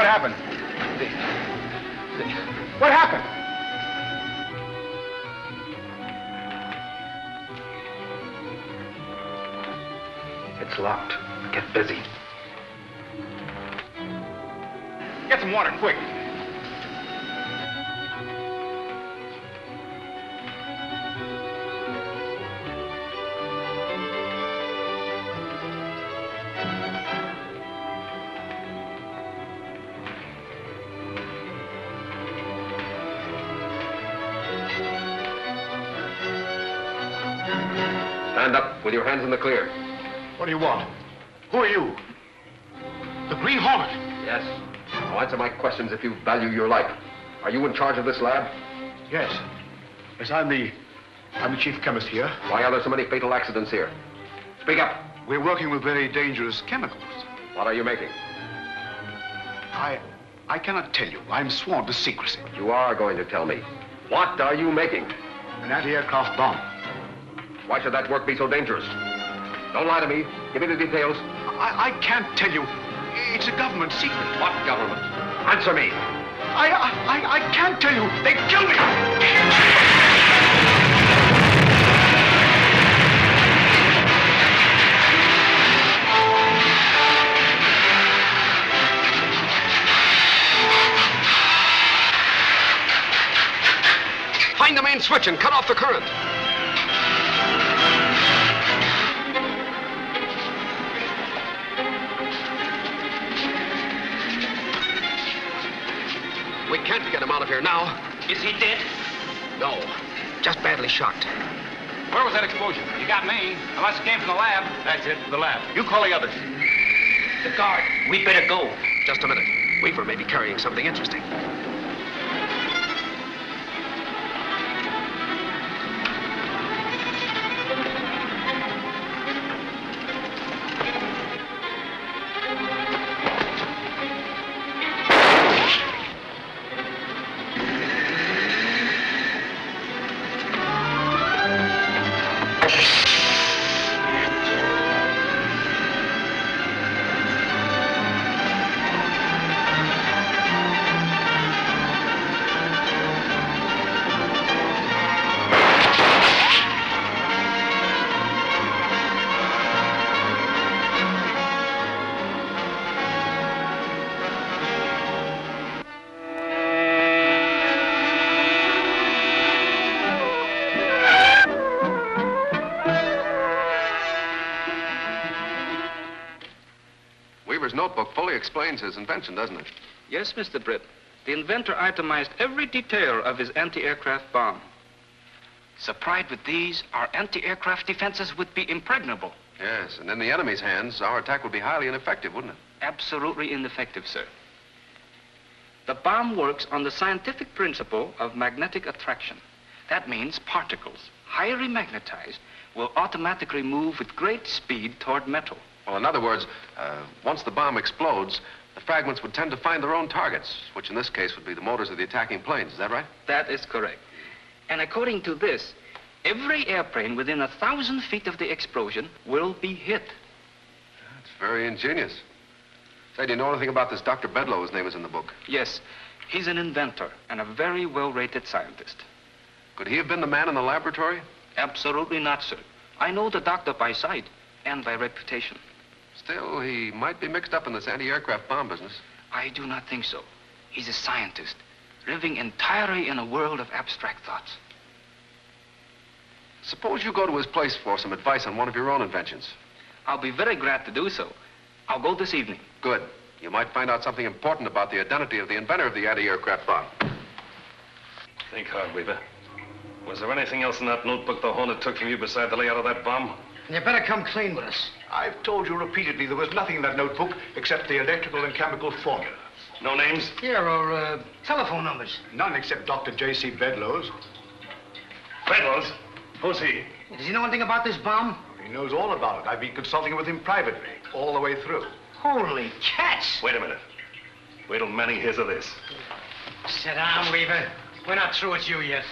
What happened? What happened? It's locked. Get busy. Get some water, quick. Stand up with your hands in the clear. What do you want? Who are you? The Green Hornet. Yes. Now answer my questions if you value your life. Are you in charge of this lab? Yes. Yes, I'm the chief chemist here. Why are there so many fatal accidents here? Speak up. We're working with very dangerous chemicals. What are you making? I cannot tell you. I'm sworn to secrecy. You are going to tell me. What are you making? An anti-aircraft bomb. Why should that work be so dangerous? Don't lie to me. Give me the details. I can't tell you. It's a government secret. What government? Answer me. I can't tell you. They killed me. Find the main switch and cut off the current. We can't get him out of here now. Is he dead? No, just badly shocked. Where was that explosion? You got me. Unless it came from the lab. That's it, the lab. You call the others. The guard. We better go. Just a minute. Weaver may be carrying something interesting. Weaver's notebook fully explains his invention, doesn't it? Yes, Mr. Britt. The inventor itemized every detail of his anti-aircraft bomb. Supplied with these, our anti-aircraft defenses would be impregnable. Yes, and in the enemy's hands, our attack would be highly ineffective, wouldn't it? Absolutely ineffective, sir. The bomb works on the scientific principle of magnetic attraction. That means particles, highly magnetized, will automatically move with great speed toward metal. Well, in other words, once the bomb explodes, the fragments would tend to find their own targets, which in this case would be the motors of the attacking planes. Is that right? That is correct. And according to this, every airplane within 1,000 feet of the explosion will be hit. That's very ingenious. Say, do you know anything about this Dr. Bedlow? His name is in the book. Yes, he's an inventor and a very well-rated scientist. Could he have been the man in the laboratory? Absolutely not, sir. I know the doctor by sight and by reputation. Still, he might be mixed up in this anti-aircraft bomb business. I do not think so. He's a scientist, living entirely in a world of abstract thoughts. Suppose you go to his place for some advice on one of your own inventions. I'll be very glad to do so. I'll go this evening. Good. You might find out something important about the identity of the inventor of the anti-aircraft bomb. Think hard, Weaver. Was there anything else in that notebook the Hornet took from you beside the layout of that bomb? You better come clean with us. I've told you repeatedly there was nothing in that notebook except the electrical and chemical formula. No names? Here are telephone numbers. None except Dr. J.C. Bedlow's. Bedlows? Who's he? Does he know anything about this bomb? He knows all about it. I've been consulting with him privately, all the way through. Holy cats! Wait a minute. Wait till Manning hears of this. Sit down, Weaver. We're not through with you yet.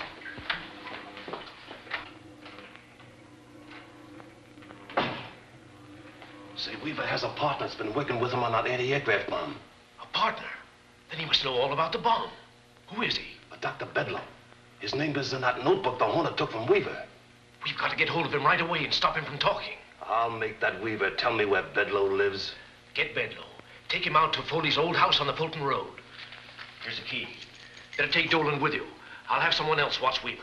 Say, Weaver has a partner that's been working with him on that anti-aircraft bomb. A partner? Then he must know all about the bomb. Who is he? Dr. Bedlow. His name is in that notebook the Hornet took from Weaver. We've got to get hold of him right away and stop him from talking. I'll make that Weaver tell me where Bedlow lives. Get Bedlow. Take him out to Foley's old house on the Fulton Road. Here's the key. Better take Dolan with you. I'll have someone else watch Weaver.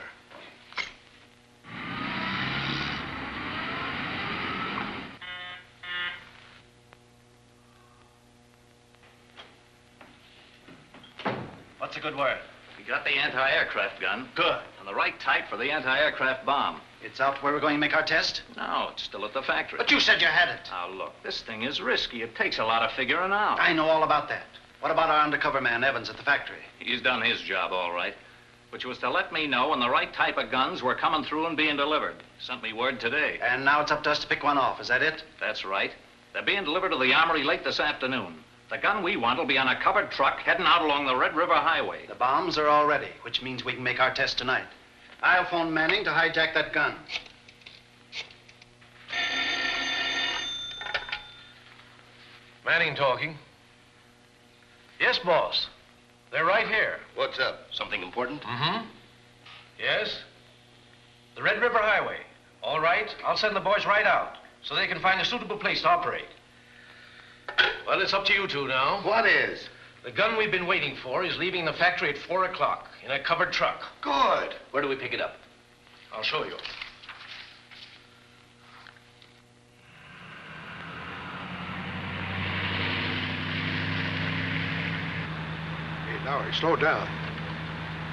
What's a good word? We got the anti-aircraft gun. Good. And the right type for the anti-aircraft bomb. It's out where we're going to make our test? No, it's still at the factory. But you said you had it. Now, look, this thing is risky. It takes a lot of figuring out. I know all about that. What about our undercover man, Evans, at the factory? He's done his job all right, which was to let me know when the right type of guns were coming through and being delivered. Sent me word today. And now it's up to us to pick one off. Is that it? That's right. They're being delivered to the armory late this afternoon. The gun we want will be on a covered truck heading out along the Red River Highway. The bombs are all ready, which means we can make our test tonight. I'll phone Manning to hijack that gun. Manning talking. Yes, boss. They're right here. What's up? Something important? Mm-hmm. Yes? The Red River Highway. All right. I'll send the boys right out so they can find a suitable place to operate. Well, it's up to you two now. What is? The gun we've been waiting for is leaving the factory at 4 o'clock in a covered truck. Good. Where do we pick it up? I'll show you. Hey, Lowry, slow down.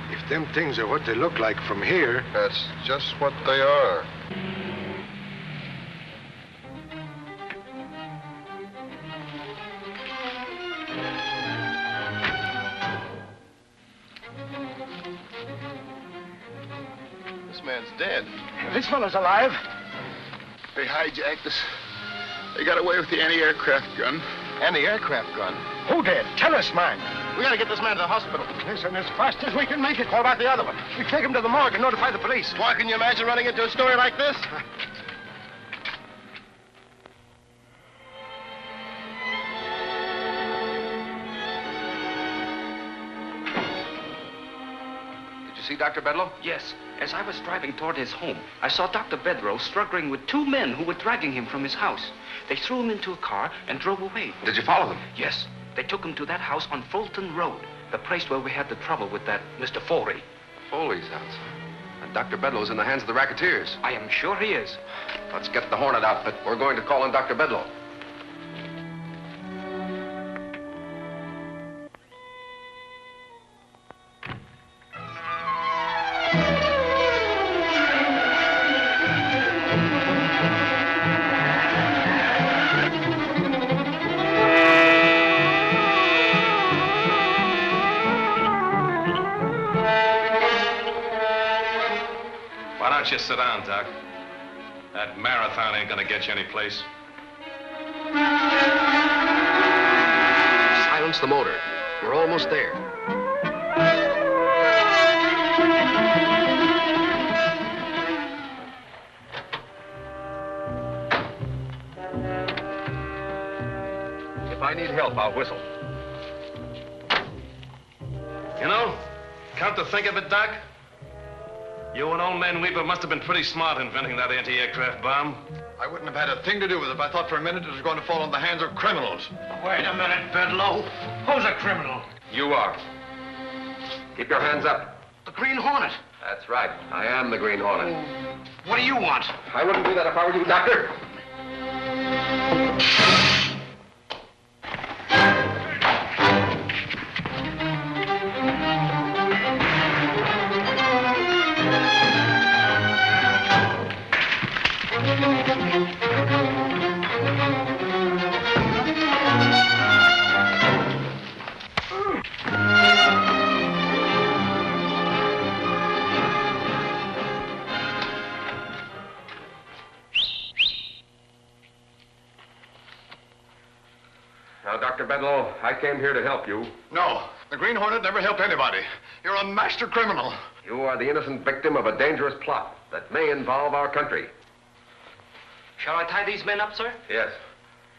If them things are what they look like from here... That's just what they are. This man's dead. This fellow's alive. They hijacked us. They got away with the anti-aircraft gun. Anti-aircraft gun? Who did? Tell us, man. We gotta get this man to the hospital. Listen, as fast as we can make it. What about the other one? We take him to the morgue and notify the police. Why, can you imagine running into a story like this? Did you see Dr. Bedlow? Yes. As I was driving toward his home, I saw Dr. Bedlow struggling with two men who were dragging him from his house. They threw him into a car and drove away. Did you follow them? Yes. They took him to that house on Fulton Road, the place where we had the trouble with that Mr. Foley. Foley's house. And Dr. Bedlow's in the hands of the racketeers. I am sure he is. Let's get the Hornet outfit. We're going to call on Dr. Bedlow. Why don't you sit down, Doc? That marathon ain't gonna get you any place. Silence the motor. We're almost there. If I need help, I'll whistle. You know, come to think of it, Doc, you and old man Weaver must have been pretty smart inventing that anti-aircraft bomb. I wouldn't have had a thing to do with it if I thought for a minute it was going to fall in the hands of criminals. Wait a minute, Bedlow. Who's a criminal? You are. Keep your hands up. The Green Hornet. That's right. I am the Green Hornet. What do you want? I wouldn't do that if I were you, Doctor. Now, Dr. Bedlow, I came here to help you. No, the Green Hornet never helped anybody. You're a master criminal. You are the innocent victim of a dangerous plot that may involve our country. Shall I tie these men up, sir? Yes.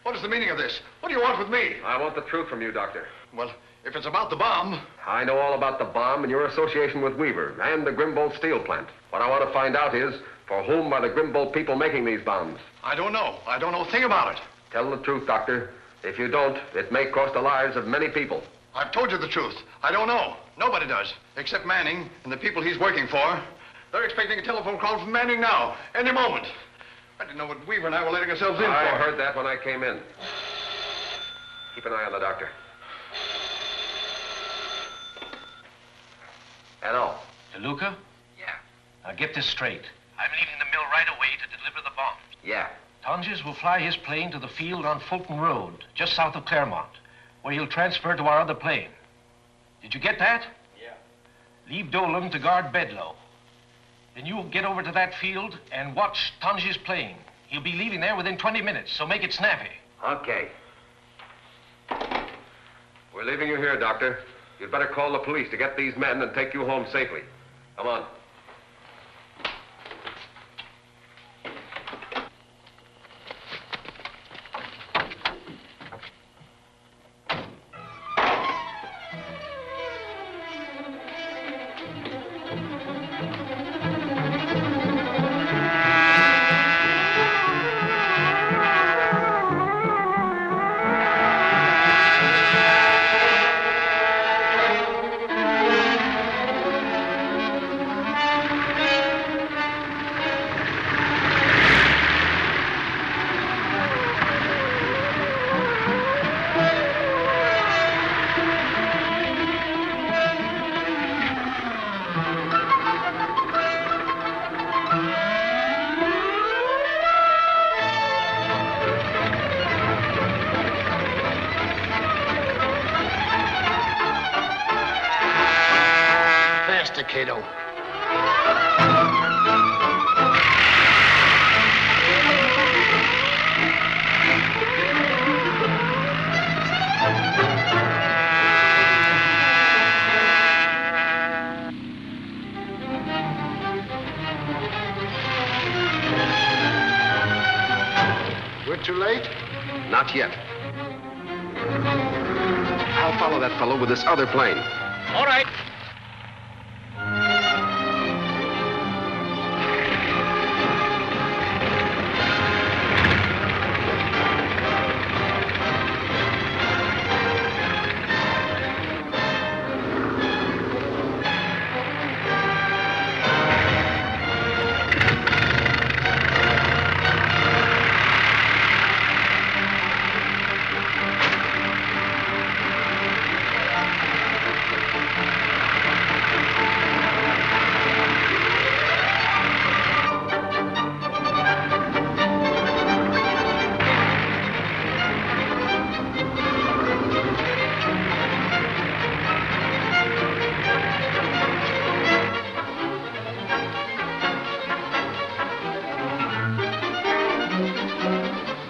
What is the meaning of this? What do you want with me? I want the truth from you, Doctor. Well, If it's about the bomb... I know all about the bomb and your association with Weaver and the Grimbold steel plant. What I want to find out is, for whom are the Grimbold people making these bombs? I don't know. I don't know a thing about it. Tell the truth, Doctor. If you don't, it may cost the lives of many people. I've told you the truth. I don't know. Nobody does, except Manning and the people he's working for. They're expecting a telephone call from Manning now, any moment. I didn't know what Weaver and I were letting ourselves in for. I heard that when I came in. Keep an eye on the doctor. Hello. DeLuca? Yeah. Now get this straight. I'm leaving the mill right away to deliver the bombs. Yeah. Tonges will fly his plane to the field on Fulton Road, just south of Claremont, where he'll transfer to our other plane. Did you get that? Yeah. Leave Dolan to guard Bedlow. Then you get over to that field and watch Tonge's plane. He'll be leaving there within 20 minutes, so make it snappy. Okay. We're leaving you here, Doctor. You'd better call the police to get these men and take you home safely. Come on. Cato. We're too late? Not yet. I'll follow that fellow with this other plane. All right.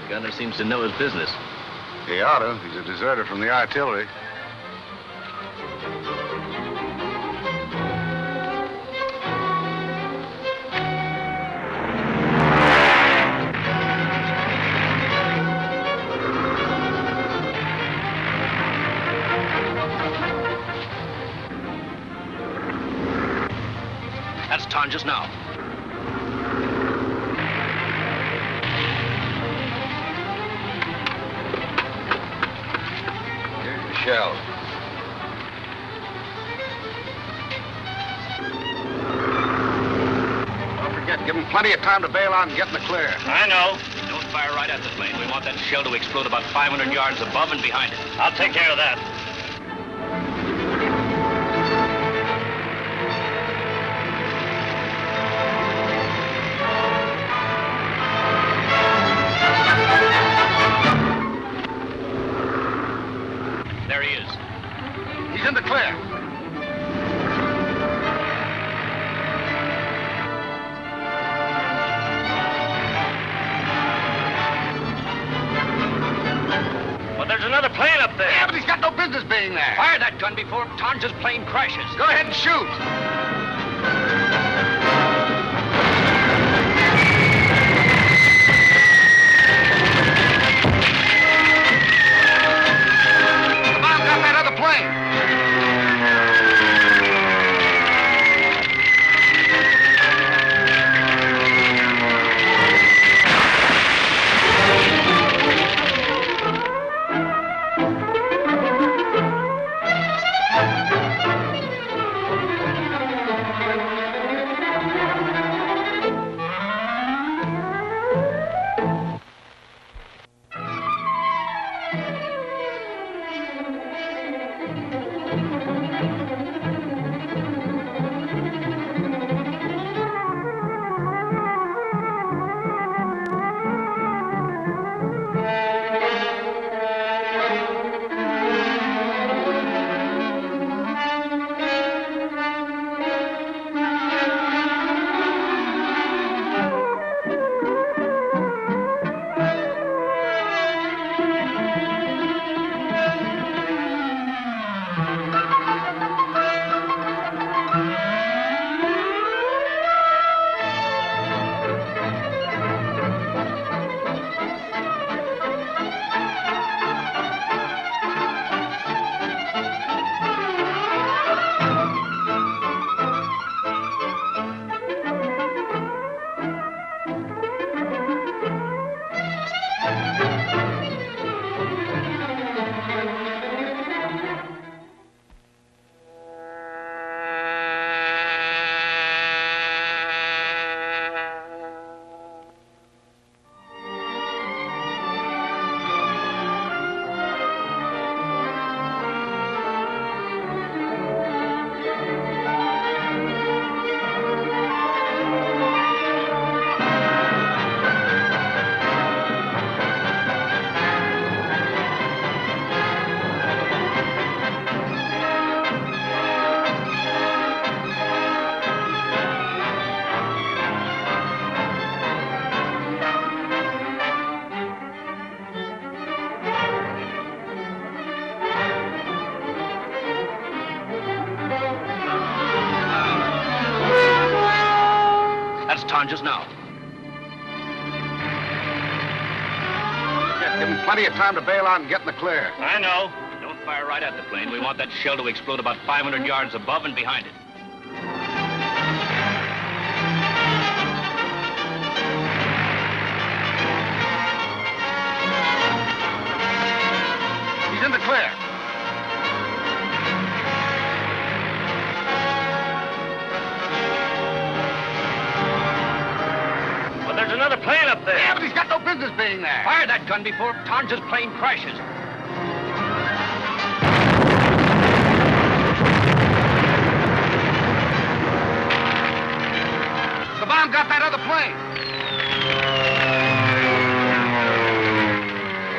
Gunner seems to know his business. He ought to. He's a deserter from the artillery. That's Tonjes now. Shell. Don't forget, give him plenty of time to bail out and get in the clear. I know. Don't fire right at the plane. We want that shell to explode about 500 yards above and behind it. I'll take care of that. There he is. He's in the clear. But there's another plane up there. Yeah, but he's got no business being there. Fire that gun before Tonjes' plane crashes. Go ahead and shoot. Come on, got that other plane. town just now. Give him plenty of time to bail out and get in the clear. I know. Don't fire right at the plane. We want that shell to explode about 500 yards above and behind it. He's in the clear. But there's another plane up there. Yeah, but he's got no business being there. Fire that gun before Torrance's plane crashes. The bomb got that other plane.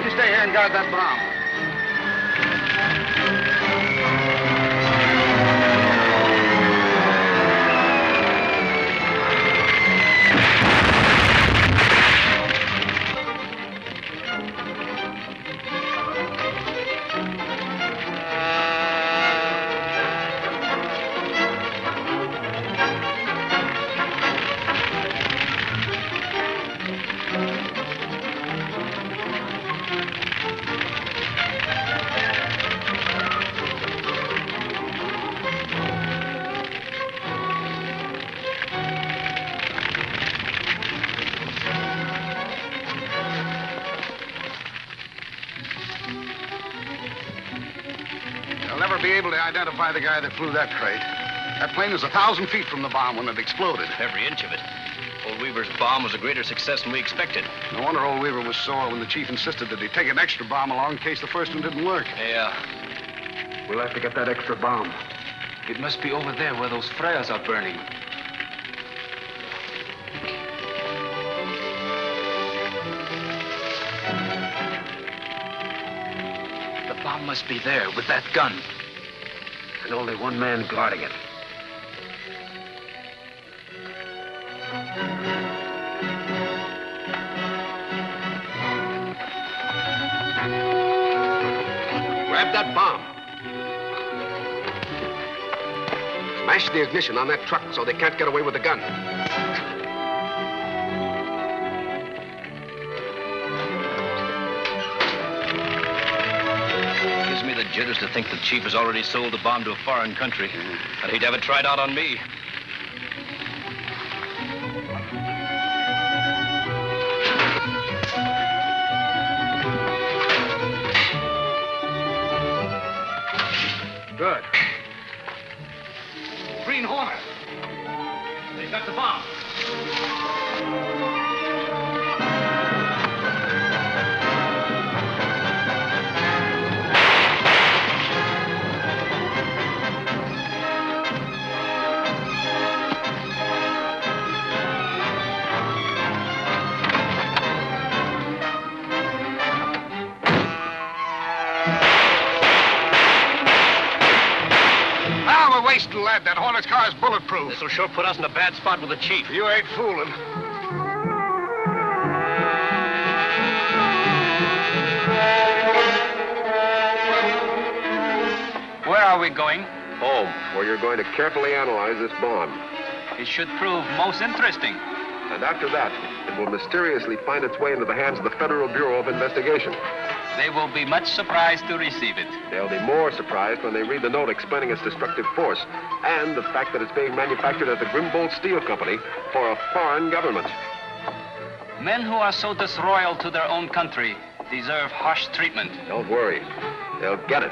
You stay here and guard that bomb. They'll never be able to identify the guy that flew that crate. That plane was 1,000 feet from the bomb when it exploded. Every inch of it. Old Weaver's bomb was a greater success than we expected. No wonder old Weaver was sore when the chief insisted that he take an extra bomb along in case the first one didn't work. Yeah. We'll have to get that extra bomb. It must be over there where those flares are burning. The bomb must be there with that gun. And only one man guarding it. Grab that bomb. Smash the ignition on that truck so they can't get away with the gun. Gives me the jitters to think the chief has already sold the bomb to a foreign country. And he'd have it tried out on me. Good. Green Hornet. They've got the bomb. Now we're wasting lead. That Hornet's car is bulletproof. This'll sure put us in a bad spot with the chief. You ain't fooling. Where are we going? Home, where you're going to carefully analyze this bomb. It should prove most interesting. And after that, it will mysteriously find its way into the hands of the Federal Bureau of Investigation. They will be much surprised to receive it. They'll be more surprised when they read the note explaining its destructive force and the fact that it's being manufactured at the Grimbold Steel Company for a foreign government. Men who are so disloyal to their own country deserve harsh treatment. Don't worry. They'll get it.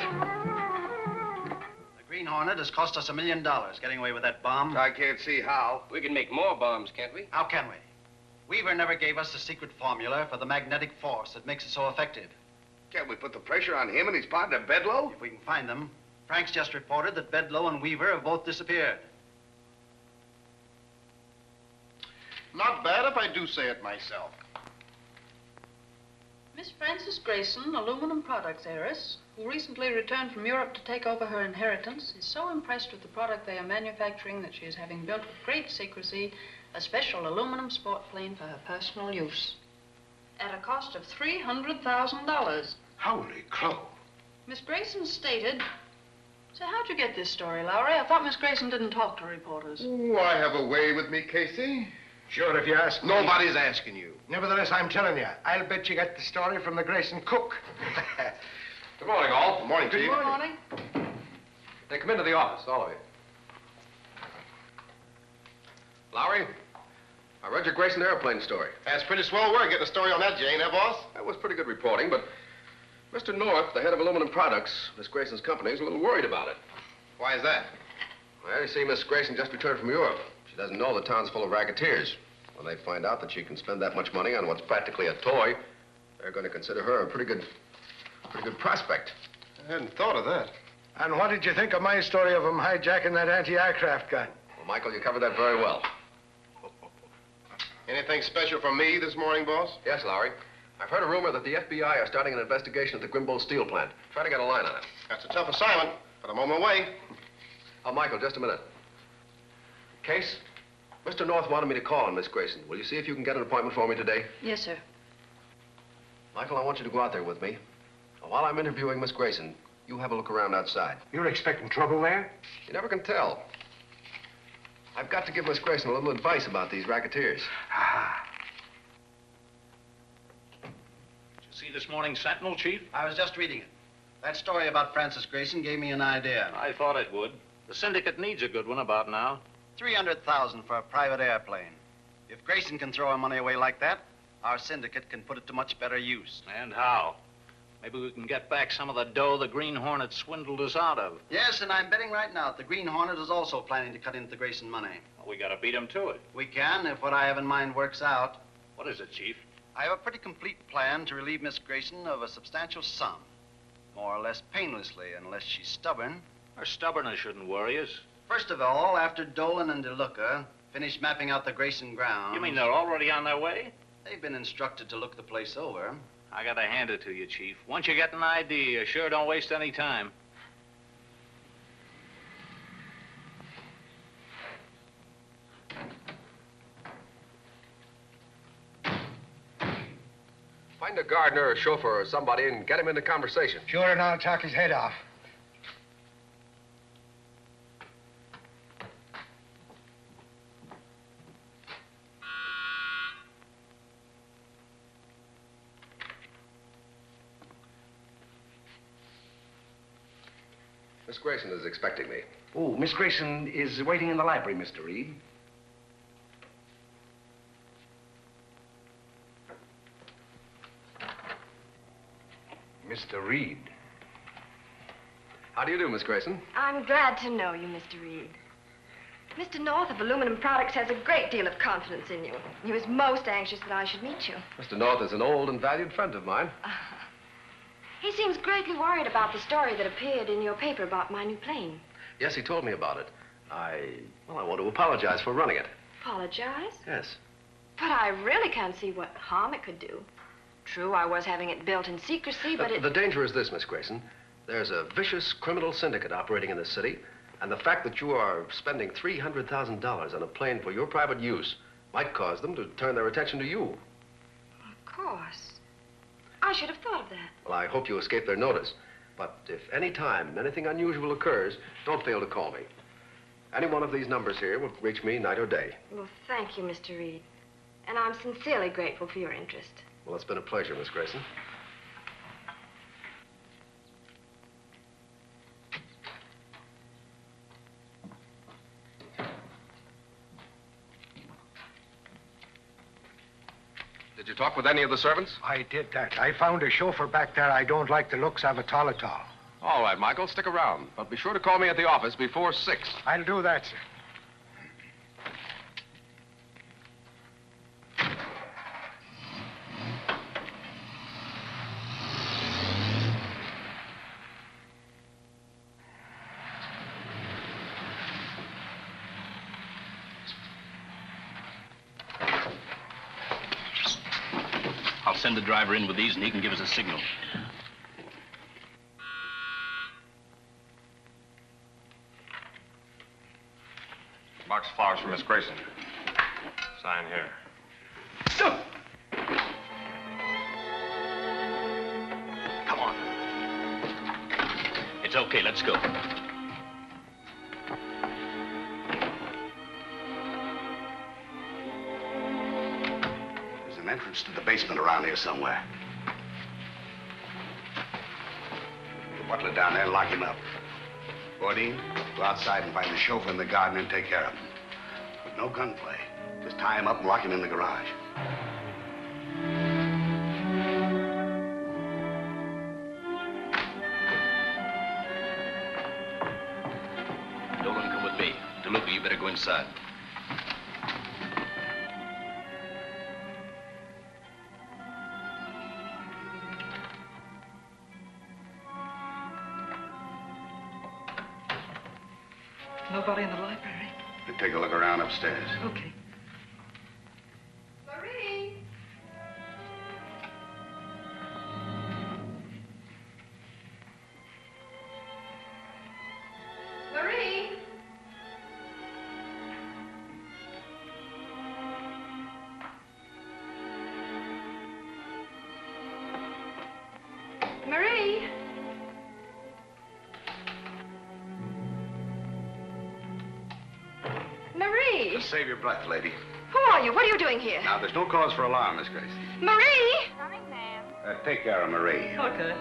The Green Hornet has cost us $1 million getting away with that bomb. I can't see how. We can make more bombs, can't we? How can we? Weaver never gave us the secret formula for the magnetic force that makes it so effective. Can't we put the pressure on him and his partner, Bedloe? If we can find them. Frank's just reported that Bedloe and Weaver have both disappeared. Not bad if I do say it myself. Miss Frances Grayson, aluminum products heiress, who recently returned from Europe to take over her inheritance, is so impressed with the product they are manufacturing that she is having built with great secrecy a special aluminum sport plane for her personal use. At a cost of $300,000. Holy crow. Miss Grayson stated... So how'd you get this story, Lowry? I thought Miss Grayson didn't talk to reporters. Oh, I have a way with me, Casey. Sure, if you ask me. Nobody's asking you. Nevertheless, I'm telling you, I'll bet you got the story from the Grayson cook. Good morning, all. Good morning, Chief. Good morning. They come into the office, all of you. Lowry, I read your Grayson airplane story. That's pretty swell work getting a story on that, Jane, eh, boss? That was pretty good reporting, but Mr. North, the head of aluminum products, Miss Grayson's company, is a little worried about it. Why is that? Well, you see, Miss Grayson just returned from Europe. She doesn't know the town's full of racketeers. When they find out that she can spend that much money on what's practically a toy, they're going to consider her a pretty good prospect. I hadn't thought of that. And what did you think of my story of him hijacking that anti-aircraft gun? Well, Michael, you covered that very well. Anything special from me this morning, boss? Yes, Lowry. I've heard a rumor that the FBI are starting an investigation at the Grimbold steel plant. Try to get a line on it. That's a tough assignment, but I'm on my way. Oh, Michael, just a minute. Case, Mr. North wanted me to call on Miss Grayson. Will you see if you can get an appointment for me today? Yes, sir. Michael, I want you to go out there with me. While I'm interviewing Miss Grayson, you have a look around outside. You're expecting trouble there? You never can tell. I've got to give Miss Grayson a little advice about these racketeers. Did you see this morning's Sentinel, Chief? I was just reading it. That story about Francis Grayson gave me an idea. I thought it would. The syndicate needs a good one about now. 300,000 for a private airplane. If Grayson can throw our money away like that, our syndicate can put it to much better use. And how? Maybe we can get back some of the dough the Green Hornet swindled us out of. Yes, and I'm betting right now that the Green Hornet is also planning to cut into the Grayson money. Well, we gotta beat him to it. We can, if what I have in mind works out. What is it, Chief? I have a pretty complete plan to relieve Miss Grayson of a substantial sum. More or less painlessly, unless she's stubborn. Her stubbornness shouldn't worry us. First of all, after Dolan and DeLuca finish mapping out the Grayson grounds... You mean they're already on their way? They've been instructed to look the place over. I gotta hand it to you, Chief. Once you get an idea, you sure don't waste any time. Find a gardener or chauffeur or somebody and get him into conversation. Sure, and I'll talk his head off. Miss Grayson is expecting me. Oh, Miss Grayson is waiting in the library, Mr. Reed. Mr. Reed. How do you do, Miss Grayson? I'm glad to know you, Mr. Reed. Mr. North of Aluminum Products has a great deal of confidence in you. He was most anxious that I should meet you. Mr. North is an old and valued friend of mine. He seems greatly worried about the story that appeared in your paper about my new plane. Yes, he told me about it. I want to apologize for running it. Apologize? Yes. But I really can't see what harm it could do. True, I was having it built in secrecy, but The danger is this, Miss Grayson. There's a vicious criminal syndicate operating in this city, and the fact that you are spending $300,000 on a plane for your private use might cause them to turn their attention to you. Of course. I should have thought of that. Well, I hope you escape their notice. But if any time anything unusual occurs, don't fail to call me. Any one of these numbers here will reach me night or day. Well, thank you, Mr. Reed. And I'm sincerely grateful for your interest. Well, it's been a pleasure, Miss Grayson. Did you talk with any of the servants? I did that. I found a chauffeur back there I don't like the looks of at all. All right, Michael, stick around. But be sure to call me at the office before 6. I'll do that, sir. I'll send the driver in with these and he can give us a signal. Box of flowers for Miss Grayson. Sign here. Come on. It's okay, let's go. an entrance to the basement around here somewhere. Get the butler down there and lock him up. Bourdin, go outside and find the chauffeur and the gardener and take care of him. But no gunplay. Just tie him up and lock him in the garage. Dolan, come with me. DeLuca, you better go inside. Nobody in the library? Take a look around upstairs. Okay. Marie! Marie! Marie! Marie! Just save your breath, lady. Who are you? What are you doing here? Now, there's no cause for alarm, Miss Gracie. Marie! Take care of Marie. Okay.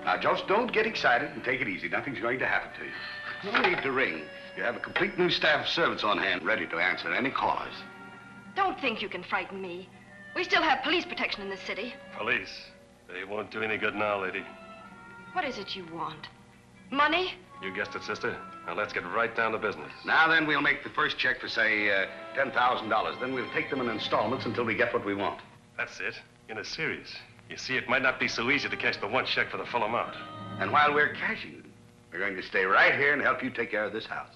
Now, just don't get excited and take it easy. Nothing's going to happen to you. No need to ring. You have a complete new staff of servants on hand, ready to answer any callers. Don't think you can frighten me. We still have police protection in this city. Police? They won't do any good now, lady. What is it you want? Money? You guessed it, sister. Now let's get right down to business. Now then, we'll make the first check for, say, $10,000. Then we'll take them in installments until we get what we want. That's it. In a series. You see, it might not be so easy to cash the one check for the full amount. And while we're cashing them, we're going to stay right here and help you take care of this house.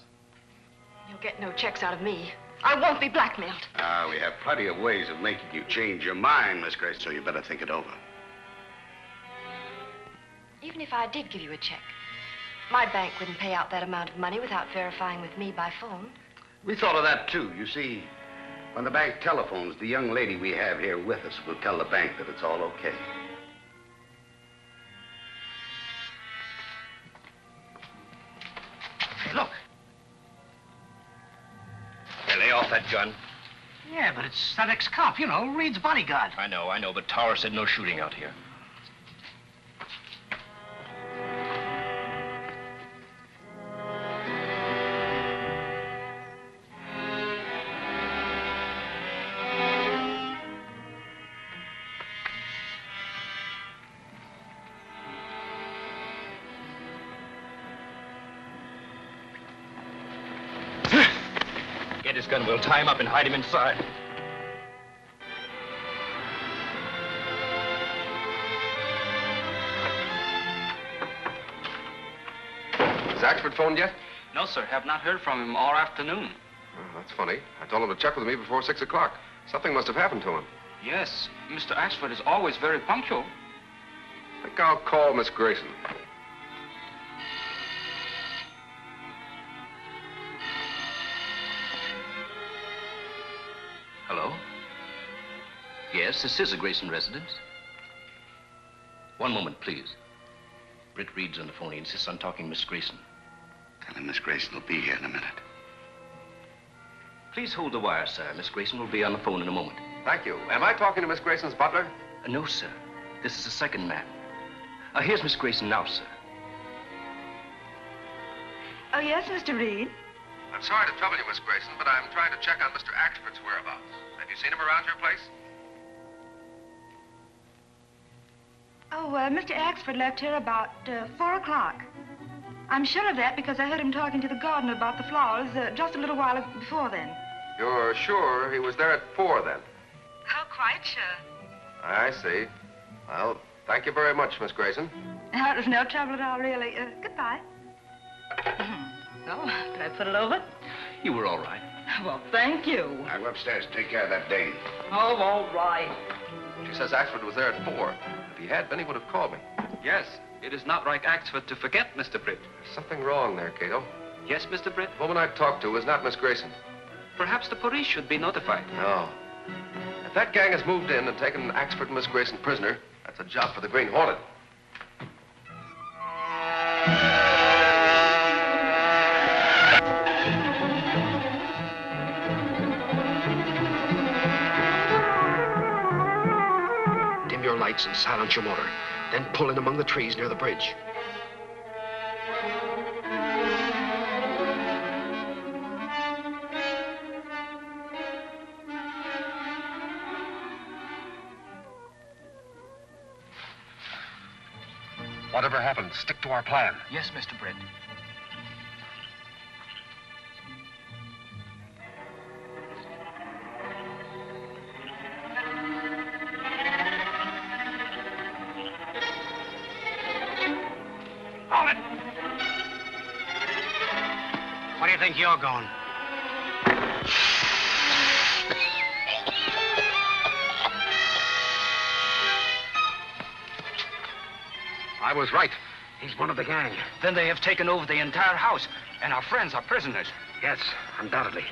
You'll get no checks out of me. I won't be blackmailed. We have plenty of ways of making you change your mind, Miss Grace, so you better think it over. Even if I did give you a check, my bank wouldn't pay out that amount of money without verifying with me by phone. We thought of that, too. You see, when the bank telephones, the young lady we have here with us will tell the bank that it's all okay. Hey, look. Hey, lay off that gun. Yeah, but it's that ex-cop, you know, Reed's bodyguard. I know, but Tower said no shooting out here. Get his gun. We'll tie him up and hide him inside. Has Axford phoned yet? No, sir. Have not heard from him all afternoon. Oh, that's funny. I told him to check with me before 6 o'clock. Something must have happened to him. Yes, Mr. Axford is always very punctual. I think I'll call Miss Grayson. Hello? Yes, this is a Grayson residence. One moment, please. Britt Reed's on the phone. He insists on talking to Miss Grayson. Tell him Miss Grayson will be here in a minute. Please hold the wire, sir. Miss Grayson will be on the phone in a moment. Thank you. Am I talking to Miss Grayson's butler? No, sir. This is the second man. Here's Miss Grayson now, sir. Oh, yes, Mr. Reed? I'm sorry to trouble you, Miss Grayson, but I'm trying to check on Mr. Axford's whereabouts. Have you seen him around your place? Oh, Mr. Axford left here about 4 o'clock. I'm sure of that because I heard him talking to the gardener about the flowers just a little while before then. You're sure he was there at 4 then? Oh, quite sure. I see. Well, thank you very much, Miss Grayson. Oh, it was no trouble at all, really. Goodbye. Oh, did I put it over? You were all right. Well, thank you. Now go upstairs. Take care of that Dane. Oh, all right. She says Axford was there at 4. If he had been, he would have called me. Yes, it is not like Axford to forget, Mr. Britt. There's something wrong there, Cato. Yes, Mr. Britt? The woman I talked to was not Miss Grayson. Perhaps the police should be notified. No. If that gang has moved in and taken Axford and Miss Grayson prisoner, that's a job for the Green Hornet. lights and silence your motor. Then pull in among the trees near the bridge. Whatever happens, stick to our plan. Yes, Mr. Britt. Hold it! Where do you think you're going? I was right. He's one of the gang. Then they have taken over the entire house, and our friends are prisoners. Yes, undoubtedly.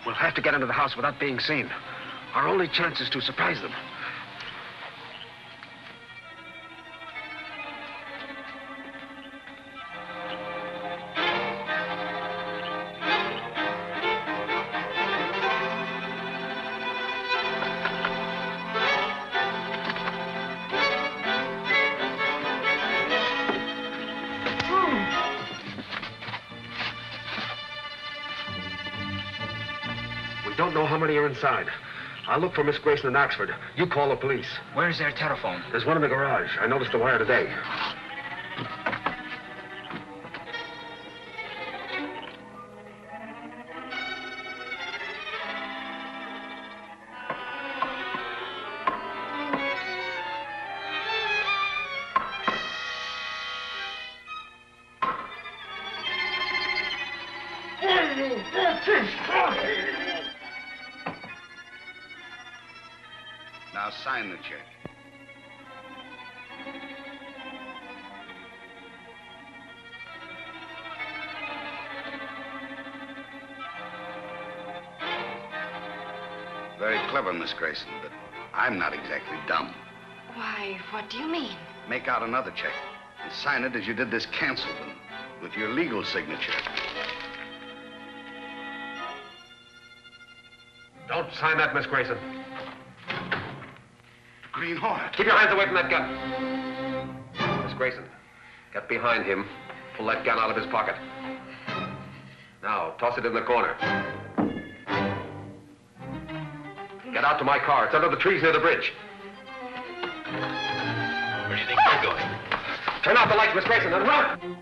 We'll have to get into the house without being seen. Our only chance is to surprise them. We don't know how many are inside. I'll look for Miss Grayson in Oxford. You call the police. Where's their telephone? There's one in the garage. I noticed the wire today. Now sign the check. Very clever, Miss Grayson, but I'm not exactly dumb. Why, what do you mean? Make out another check and sign it as you did this canceled one, with your legal signature. Don't sign that, Miss Grayson. Green Hornet. Keep your hands away from that gun. Miss Grayson, get behind him. Pull that gun out of his pocket. Now, toss it in the corner. Get out to my car. It's under the trees near the bridge. Where do you think you're going? Turn off the lights, Miss Grayson, and run!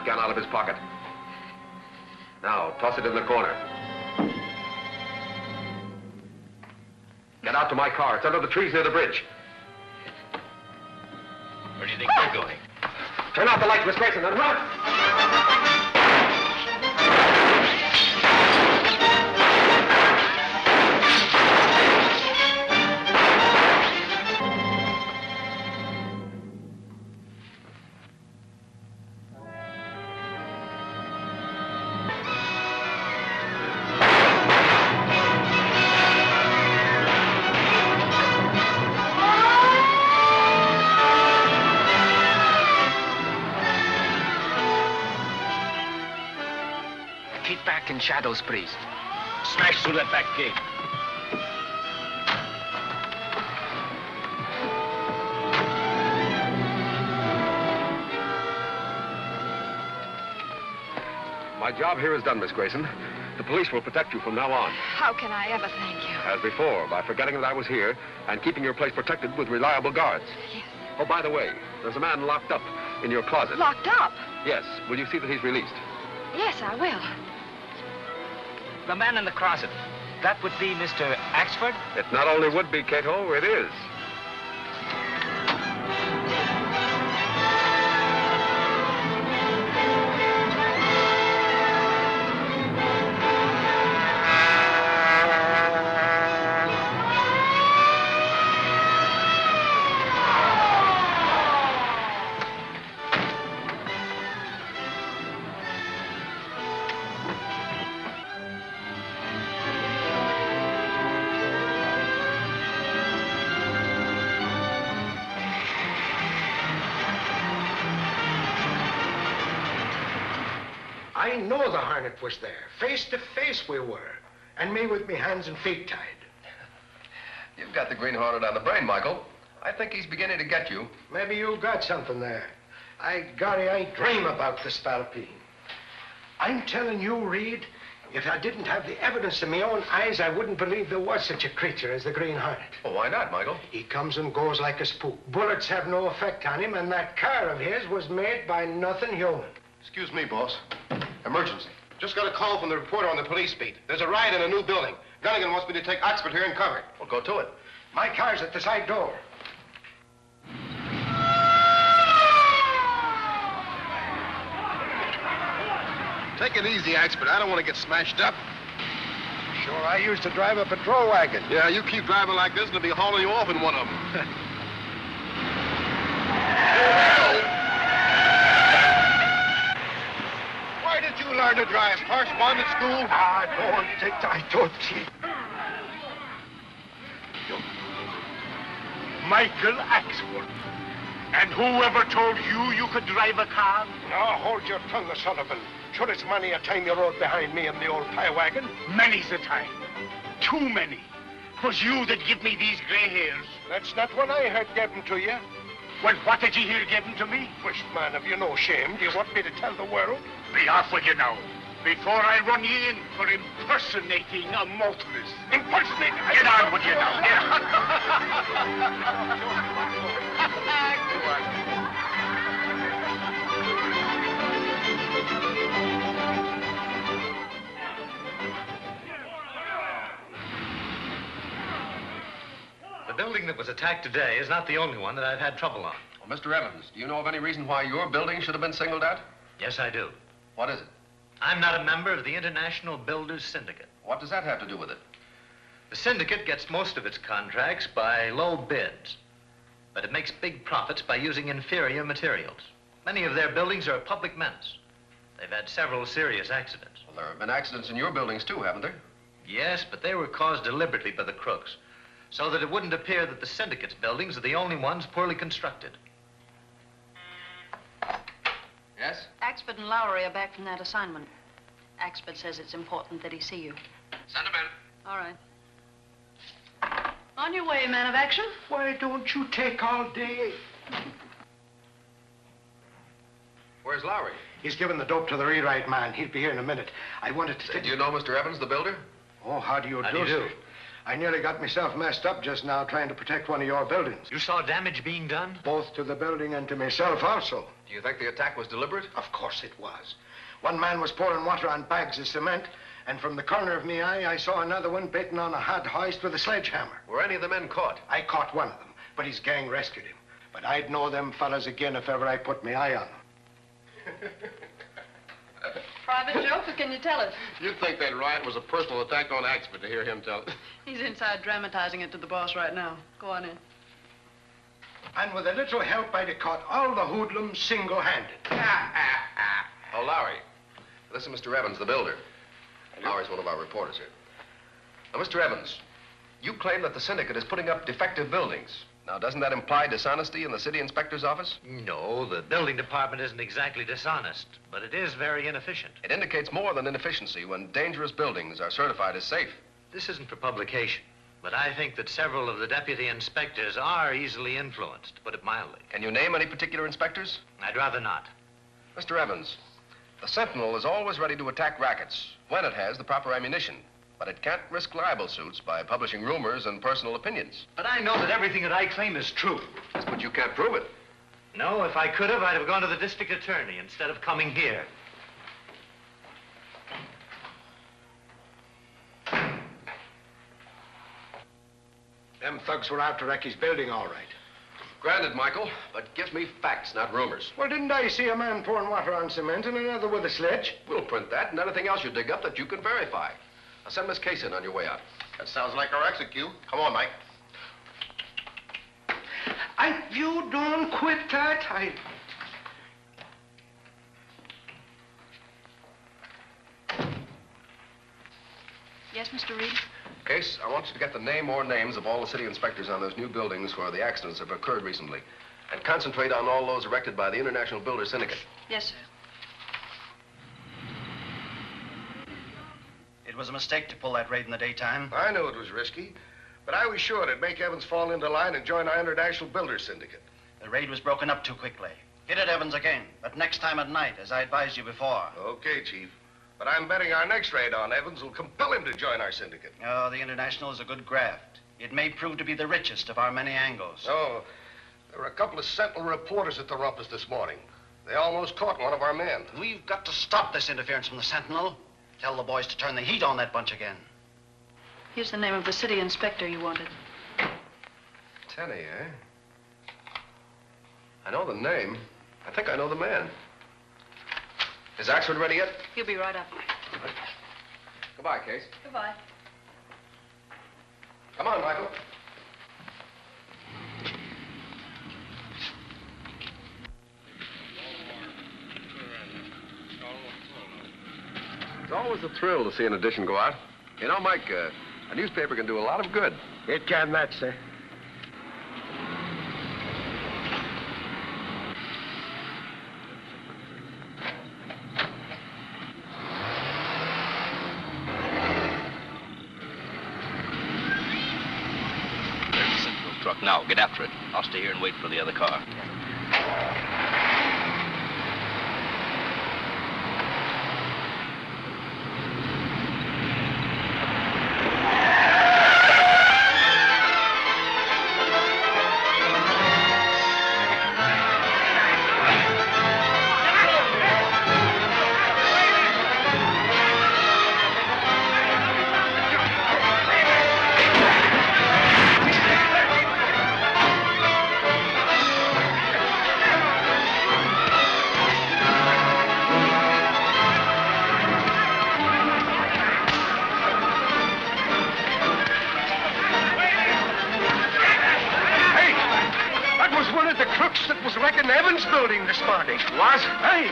gun out of his pocket. Now, toss it in the corner. Get out to my car. It's under the trees near the bridge. Where do you think they're going? Turn off the lights, Miss Grayson, and run! Keep back in shadows, priest. Smash through that back gate. My job here is done, Miss Grayson. The police will protect you from now on. How can I ever thank you? As before, by forgetting that I was here and keeping your place protected with reliable guards. Yes. Oh, by the way, there's a man locked up in your closet. Locked up? Yes. Will you see that he's released? Yes, I will. The man in the closet, that would be Mr. Axford? It not only would be, Cato, it is. I know the Hornet was there. Face to face we were. And me with me hands and feet tied. You've got the Green Hornet on the brain, Michael. I think he's beginning to get you. Maybe you got something there. Golly, I dream about this Valpine. I'm telling you, Reed, if I didn't have the evidence in my own eyes, I wouldn't believe there was such a creature as the Green Hornet. Well, why not, Michael? He comes and goes like a spook. Bullets have no effect on him, and that car of his was made by nothing human. Excuse me, boss. Emergency. Just got a call from the reporter on the police beat. There's a riot in a new building. Gunnigan wants me to take Oxford here and cover it. Well, go to it. My car's at the side door. Take it easy, Oxford. I don't want to get smashed up. Sure, I used to drive a patrol wagon. Yeah, you keep driving like this, and they'll be hauling you off in one of them. Why did you learn to drive? Correspondence school? I don't think. Michael Axford. And whoever told you you could drive a car? Now, hold your tongue, O'Sullivan. Sure, it's many a time you rode behind me in the old pie wagon. Many's the time. Too many. 'Twas you that give me these gray hairs. That's not what I heard given to you. Well, what did you hear given to me? Wisht, man, have you no shame? Do you want me to tell the world? Be off with you now. Before I run you in for impersonating a motorist. Impersonating? Get on with you now. Get The building that was attacked today is not the only one that I've had trouble on. Well, Mr. Evans, do you know of any reason why your building should have been singled out? Yes, I do. What is it? I'm not a member of the International Builders Syndicate. What does that have to do with it? The syndicate gets most of its contracts by low bids, but it makes big profits by using inferior materials. Many of their buildings are a public menace. They've had several serious accidents. Well, there have been accidents in your buildings, too, haven't there? Yes, but they were caused deliberately by the crooks, so that it wouldn't appear that the syndicate's buildings are the only ones poorly constructed. Yes? Axford and Lowry are back from that assignment. Axford says it's important that he see you. Send him in. All right. On your way, man of action. Why don't you take all day? Where's Lowry? He's given the dope to the rewrite man. He'll be here in a minute. I wanted to... Do you know Mr. Evans, the builder? Oh, how do you How do, do you sir? do? I nearly got myself messed up just now trying to protect one of your buildings. You saw damage being done? Both to the building and to myself also. Do you think the attack was deliberate? Of course it was. One man was pouring water on bags of cement, and from the corner of my eye, I saw another one baiting on a hod hoist with a sledgehammer. Were any of the men caught? I caught one of them, but his gang rescued him. But I'd know them fellas again if ever I put my eye on them. Private joke, or can you tell it? You'd think that riot was a personal attack on Axford to hear him tell it. He's inside dramatizing it to the boss right now. Go on in. And with a little help, I'd have caught all the hoodlums single-handed. Oh, Lowry. This is Mr. Evans, the builder. Lowry's one of our reporters here. Now, Mr. Evans, you claim that the syndicate is putting up defective buildings. Now, doesn't that imply dishonesty in the city inspector's office? No, the building department isn't exactly dishonest, but it is very inefficient. It indicates more than inefficiency when dangerous buildings are certified as safe. This isn't for publication, but I think that several of the deputy inspectors are easily influenced, to put it mildly. Can you name any particular inspectors? I'd rather not. Mr. Evans, the Sentinel is always ready to attack rackets when it has the proper ammunition. But it can't risk libel suits by publishing rumors and personal opinions. But I know that everything that I claim is true. Yes, but you can't prove it. No, if I could have, I'd have gone to the district attorney instead of coming here. Them thugs were after Recky's building, all right. Granted, Michael, but give me facts, not rumors. Well, didn't I see a man pouring water on cement and another with a sledge? We'll print that and anything else you dig up that you can verify. Now send Miss Case in on your way out. That sounds like our execute. Come on, Mike. You don't quit that. Yes, Mr. Reed? Case, I want you to get the name or names of all the city inspectors on those new buildings where the accidents have occurred recently. And concentrate on all those erected by the International Builder Syndicate. Yes, sir. It was a mistake to pull that raid in the daytime. I knew it was risky, but I was sure it'd make Evans fall into line and join our International Builder Syndicate. The raid was broken up too quickly. Hit it, Evans, again, but next time at night, as I advised you before. Okay, Chief. But I'm betting our next raid on Evans will compel him to join our syndicate. Oh, the International is a good graft. It may prove to be the richest of our many angles. Oh, there were a couple of Sentinel reporters at the rumpus this morning. They almost caught one of our men. We've got to stop this interference from the Sentinel. Tell the boys to turn the heat on that bunch again. Here's the name of the city inspector you wanted. Tenney, eh? I know the name. I think I know the man. Is Axford ready yet? He'll be right up. Goodbye, Case. Goodbye. Come on, Michael. It's always a thrill to see an edition go out. You know, Mike, a newspaper can do a lot of good. It can that, sir. There's the Sentinel truck. Now, get after it. I'll stay here and wait for the other car. That was wrecking Evans' building this morning. Was? Hey!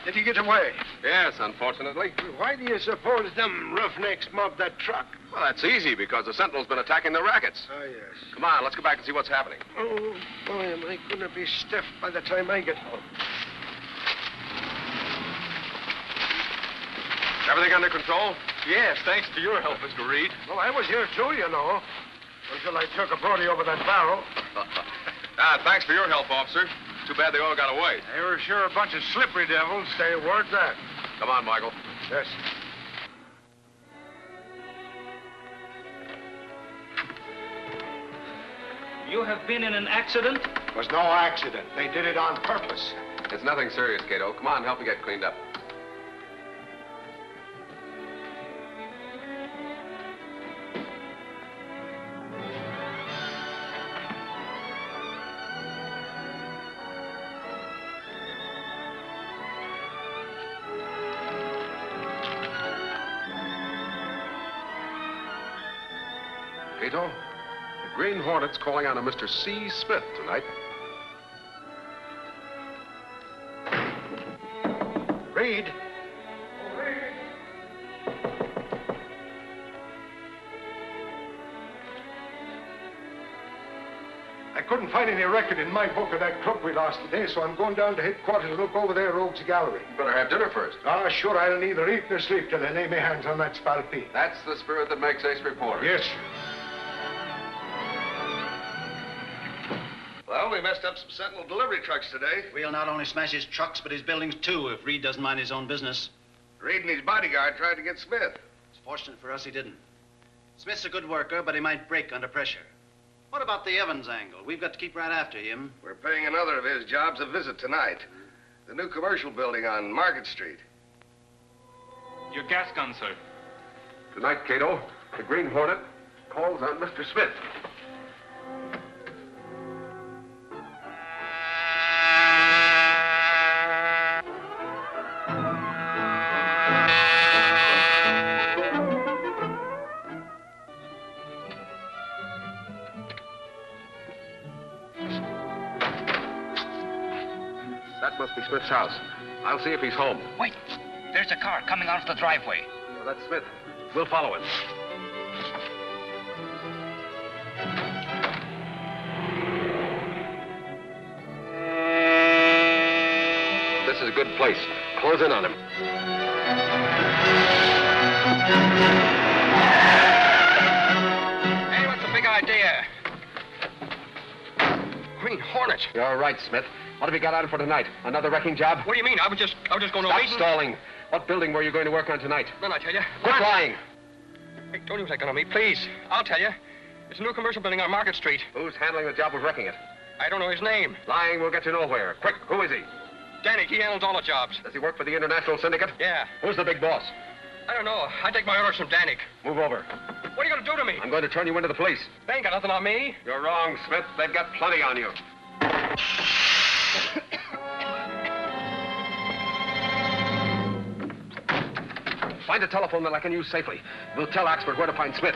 Did he get away? Yes, unfortunately. Why do you suppose them roughnecks mobbed that truck? Well, that's easy, because the Sentinel's been attacking the rackets. Oh, yes. Come on, let's go back and see what's happening. Oh, boy, am I going to be stiff by the time I get home. Everything under control? Yes, thanks to your help, Mr. Reed. Well, I was here, too, you know. Until I took a Brody over that barrel. Thanks for your help, officer. Too bad they all got away. They were sure a bunch of slippery devils. Say a word that. Come on, Michael. Yes. You have been in an accident? It was no accident. They did it on purpose. It's nothing serious, Cato. Come on, help me get cleaned up. Cato, the Green Hornet's calling on a Mr. C. Smith tonight. Reed. I couldn't find any record in my book of that crook we lost today, so I'm going down to headquarters to look over there, Rogues Gallery. You better have dinner first. Ah, sure, I'll neither eat nor sleep till I lay my hands on that spalpeen. That's the spirit that makes ace reporters. Yes, sir. Well, we messed up some Sentinel delivery trucks today. We'll not only smash his trucks, but his buildings, too, if Reed doesn't mind his own business. Reed and his bodyguard tried to get Smith. It's fortunate for us he didn't. Smith's a good worker, but he might break under pressure. What about the Evans angle? We've got to keep right after him. We're paying another of his jobs a visit tonight. The new commercial building on Market Street. Your gas gun, sir. Tonight, Cato, the Green Hornet calls on Mr. Smith. That must be Smith's house. I'll see if he's home. Wait. There's a car coming out of the driveway. Well, that's Smith. We'll follow him. This is a good place. Close in on him. Hey, what's the big idea? Green Hornet. You're right, Smith. What have you got on for tonight? Another wrecking job? What do you mean? I was just going to Stop a meeting. stalling. What building were you going to work on tonight? Then I tell you. Quit lying. Hey, don't use that gun on me, please. I'll tell you. It's a new commercial building on Market Street. Who's handling the job of wrecking it? I don't know his name. Lying will get you nowhere. Quick, who is he? Danny, he handles all the jobs. Does he work for the International Syndicate? Yeah. Who's the big boss? I don't know. I take my orders from Danik. Move over. What are you going to do to me? I'm going to turn you into the police. They ain't got nothing on me. You're wrong, Smith. They've got plenty on you. Find a telephone that I can use safely. We'll tell Oxford where to find Smith.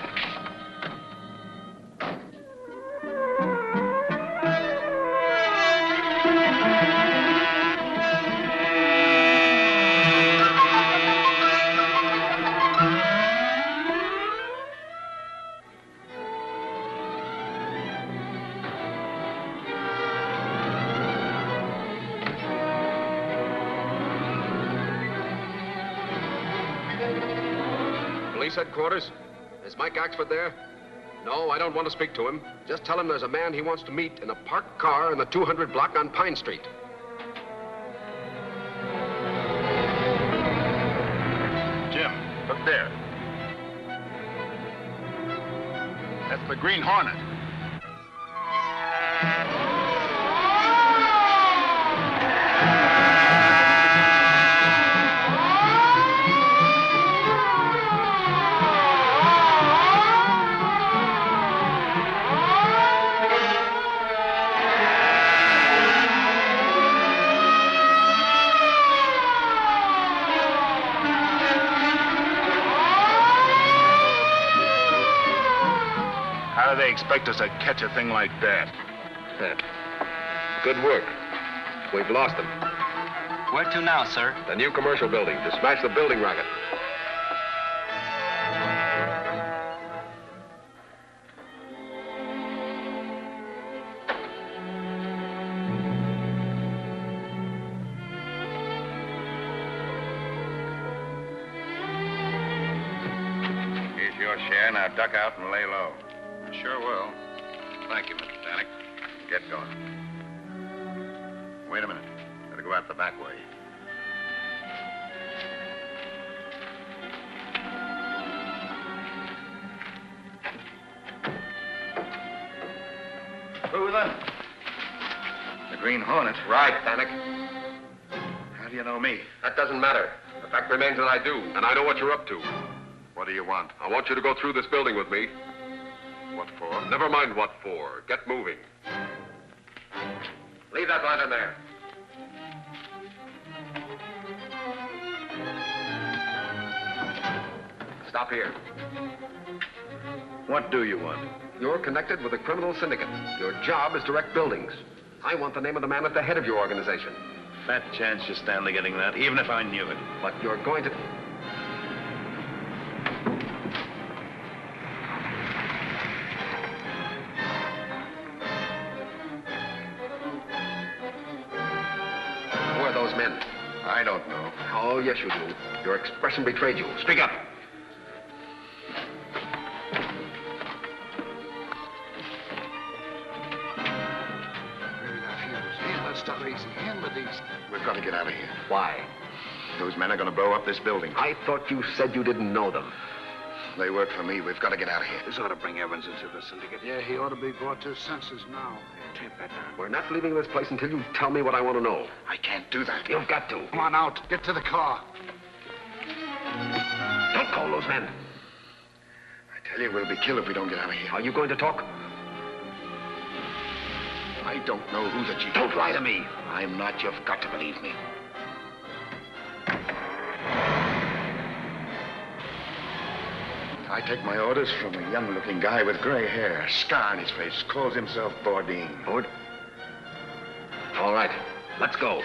Police headquarters? Is Mike Axford there? No, I don't want to speak to him. Just tell him there's a man he wants to meet in a parked car in the 200 block on Pine Street. Jim, look there. That's the Green Hornet. How do they expect us to catch a thing like that? Good work. We've lost him. Where to now, sir? The new commercial building, to smash the building racket. Here's your share. Now duck out and lay low. Sure will. Thank you, Mr. Danik. Get going. Wait a minute. Better go out the back way. Who then? The Green Hornet. Right, Danik. How do you know me? That doesn't matter. The fact remains that I do, and I know what you're up to. What do you want? I want you to go through this building with me. What for? Never mind what for. Get moving. Leave that lantern there. Stop here. What do you want? You're connected with a criminal syndicate. Your job is to wreck buildings. I want the name of the man at the head of your organization. Fat chance you stand to getting that, even if I knew it. But you're going to... Who are those men? I don't know. Oh, yes, you do. Your expression betrayed you. Speak up. Let's stop easy. Handle these. We've got to get out of here. Why? Those men are going to blow up this building. I thought you said you didn't know them. They work for me. We've got to get out of here. This ought to bring Evans into the syndicate. Yeah, he ought to be brought to his senses now. Take that down. We're not leaving this place until you tell me what I want to know. I can't do that. You've got to. Come on out. Get to the car. Don't call those men. I tell you, we'll be killed if we don't get out of here. Are you going to talk? I don't know who the chief is. Don't lie to me. I'm not. You've got to believe me. I take my orders from a young-looking guy with gray hair, a scar on his face, calls himself Bourdin. Board? All right. Let's go.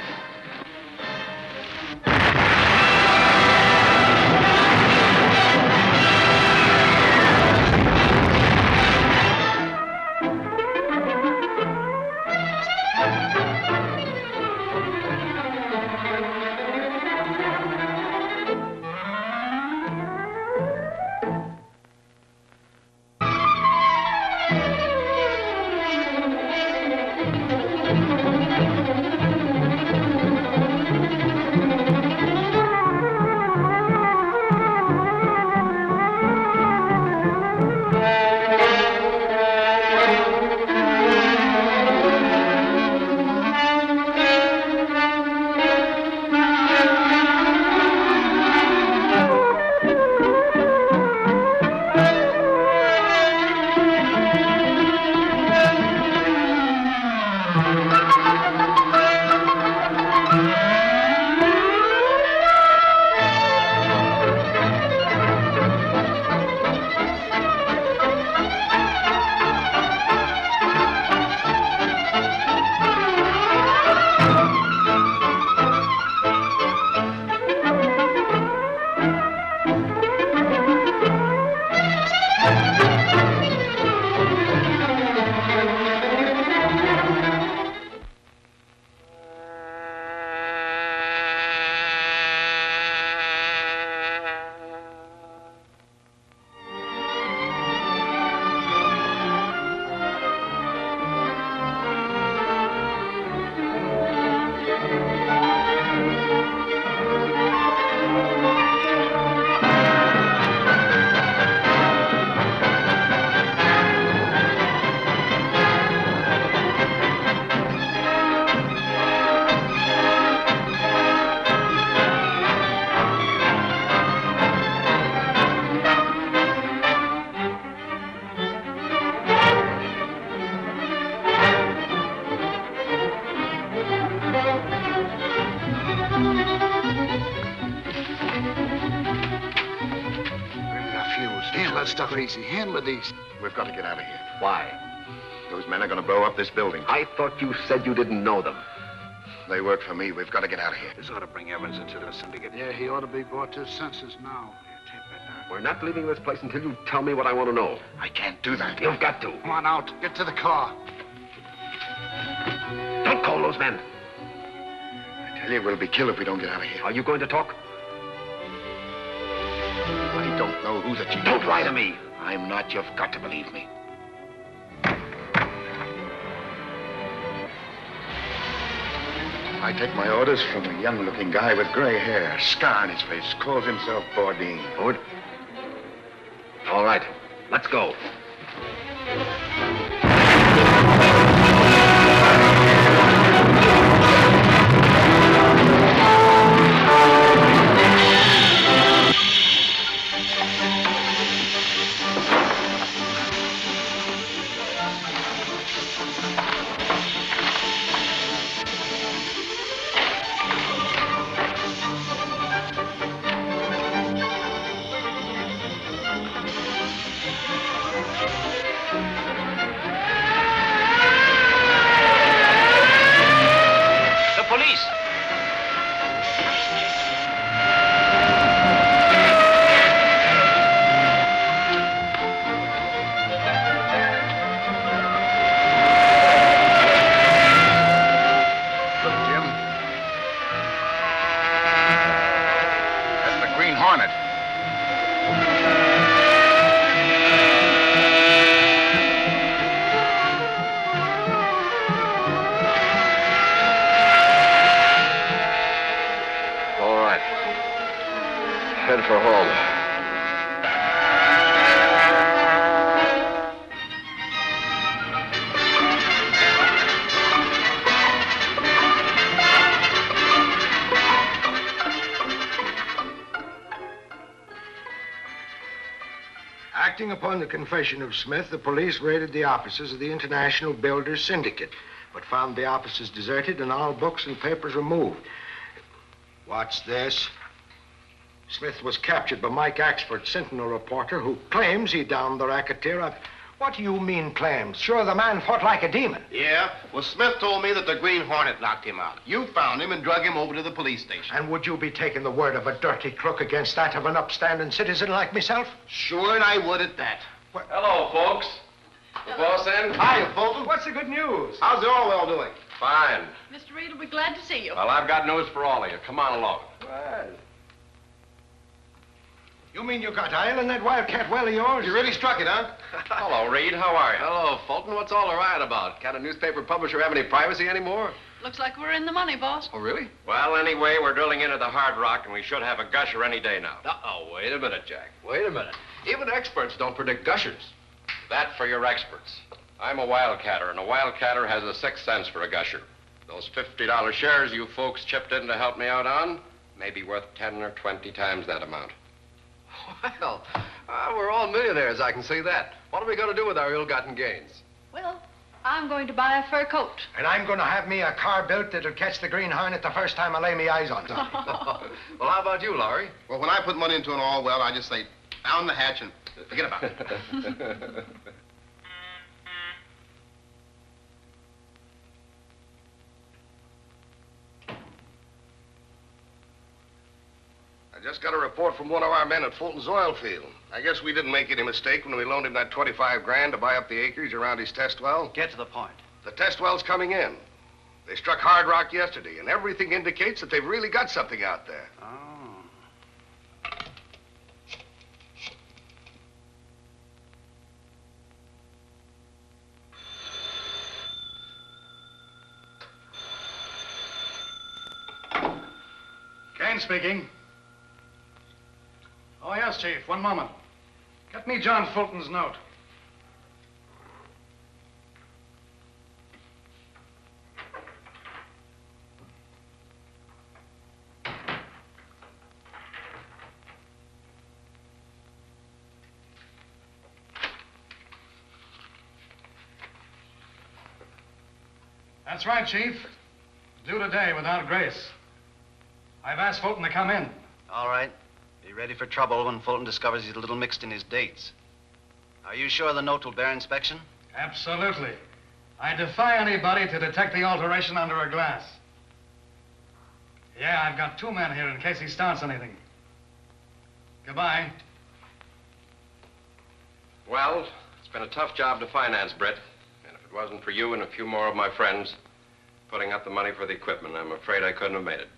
That stuff easy. Handle these. We've got to get out of here. Why? Those men are going to blow up this building. I thought you said you didn't know them. They work for me. We've got to get out of here. This ought to bring Evans into the syndicate. Yeah, he ought to be brought to his senses now. We're not leaving this place until you tell me what I want to know. I can't do that. You've got to. Come on out. Get to the car. Don't call those men. I tell you, we'll be killed if we don't get out of here. Are you going to talk? I don't know who the chief is. Don't lie to me. I'm not. You've got to believe me. I take my orders from a young-looking guy with gray hair, scar on his face, calls himself Bourdin. Forward. All right, let's go. Hornet. All right. Head for home. Acting upon the confession of Smith, the police raided the offices of the International Builders Syndicate, but found the offices deserted and all books and papers removed. Watch this. Smith was captured by Mike Axford, Sentinel reporter, who claims he downed the racketeer. What do you mean, claims? Sure, the man fought like a demon. Yeah? Well, Smith told me that the Green Hornet knocked him out. You found him and drug him over to the police station. And would you be taking the word of a dirty crook against that of an upstanding citizen like myself? Sure, and I would at that. Hello, folks. The boss in? Hiya, Fulton. What's the good news? How's the Orwell doing? Fine. Mr. Reed will be glad to see you. Well, I've got news for all of you. Come on along. Well, you mean you got oil in that wildcat well of yours? You really struck it, huh? Hello, Reed. How are you? Hello, Fulton. What's all the riot about? Can't a newspaper publisher have any privacy anymore? Looks like we're in the money, boss. Oh, really? Well, anyway, we're drilling into the Hard Rock, and we should have a gusher any day now. Uh-oh, wait a minute, Jack. Wait a minute. Even experts don't predict gushers. That for your experts. I'm a wildcatter, and a wildcatter has a sixth sense for a gusher. Those $50 shares you folks chipped in to help me out on may be worth 10 or 20 times that amount. Well, we're all millionaires, I can see that. What are we going to do with our ill-gotten gains? Well, I'm going to buy a fur coat. And I'm going to have me a car built that'll catch the Green Hornet the first time I lay me eyes on something. Well, how about you, Lowry? Well, when I put money into an Orwell, I just say, down the hatch and forget about it. I just got a report from one of our men at Fulton's oil field. I guess we didn't make any mistake when we loaned him that 25 grand to buy up the acreage around his test well. Get to the point. The test well's coming in. They struck Hard Rock yesterday, and everything indicates that they've really got something out there. Oh. Kane speaking. Oh, yes, Chief. One moment. Get me John Fulton's note. That's right, Chief. Due today without grace. I've asked Fulton to come in. All right. Be ready for trouble when Fulton discovers he's a little mixed in his dates. Are you sure the note will bear inspection? Absolutely. I defy anybody to detect the alteration under a glass. Yeah, I've got 2 men here in case he starts anything. Goodbye. Well, it's been a tough job to finance, Britt. And if it wasn't for you and a few more of my friends putting up the money for the equipment, I'm afraid I couldn't have made it.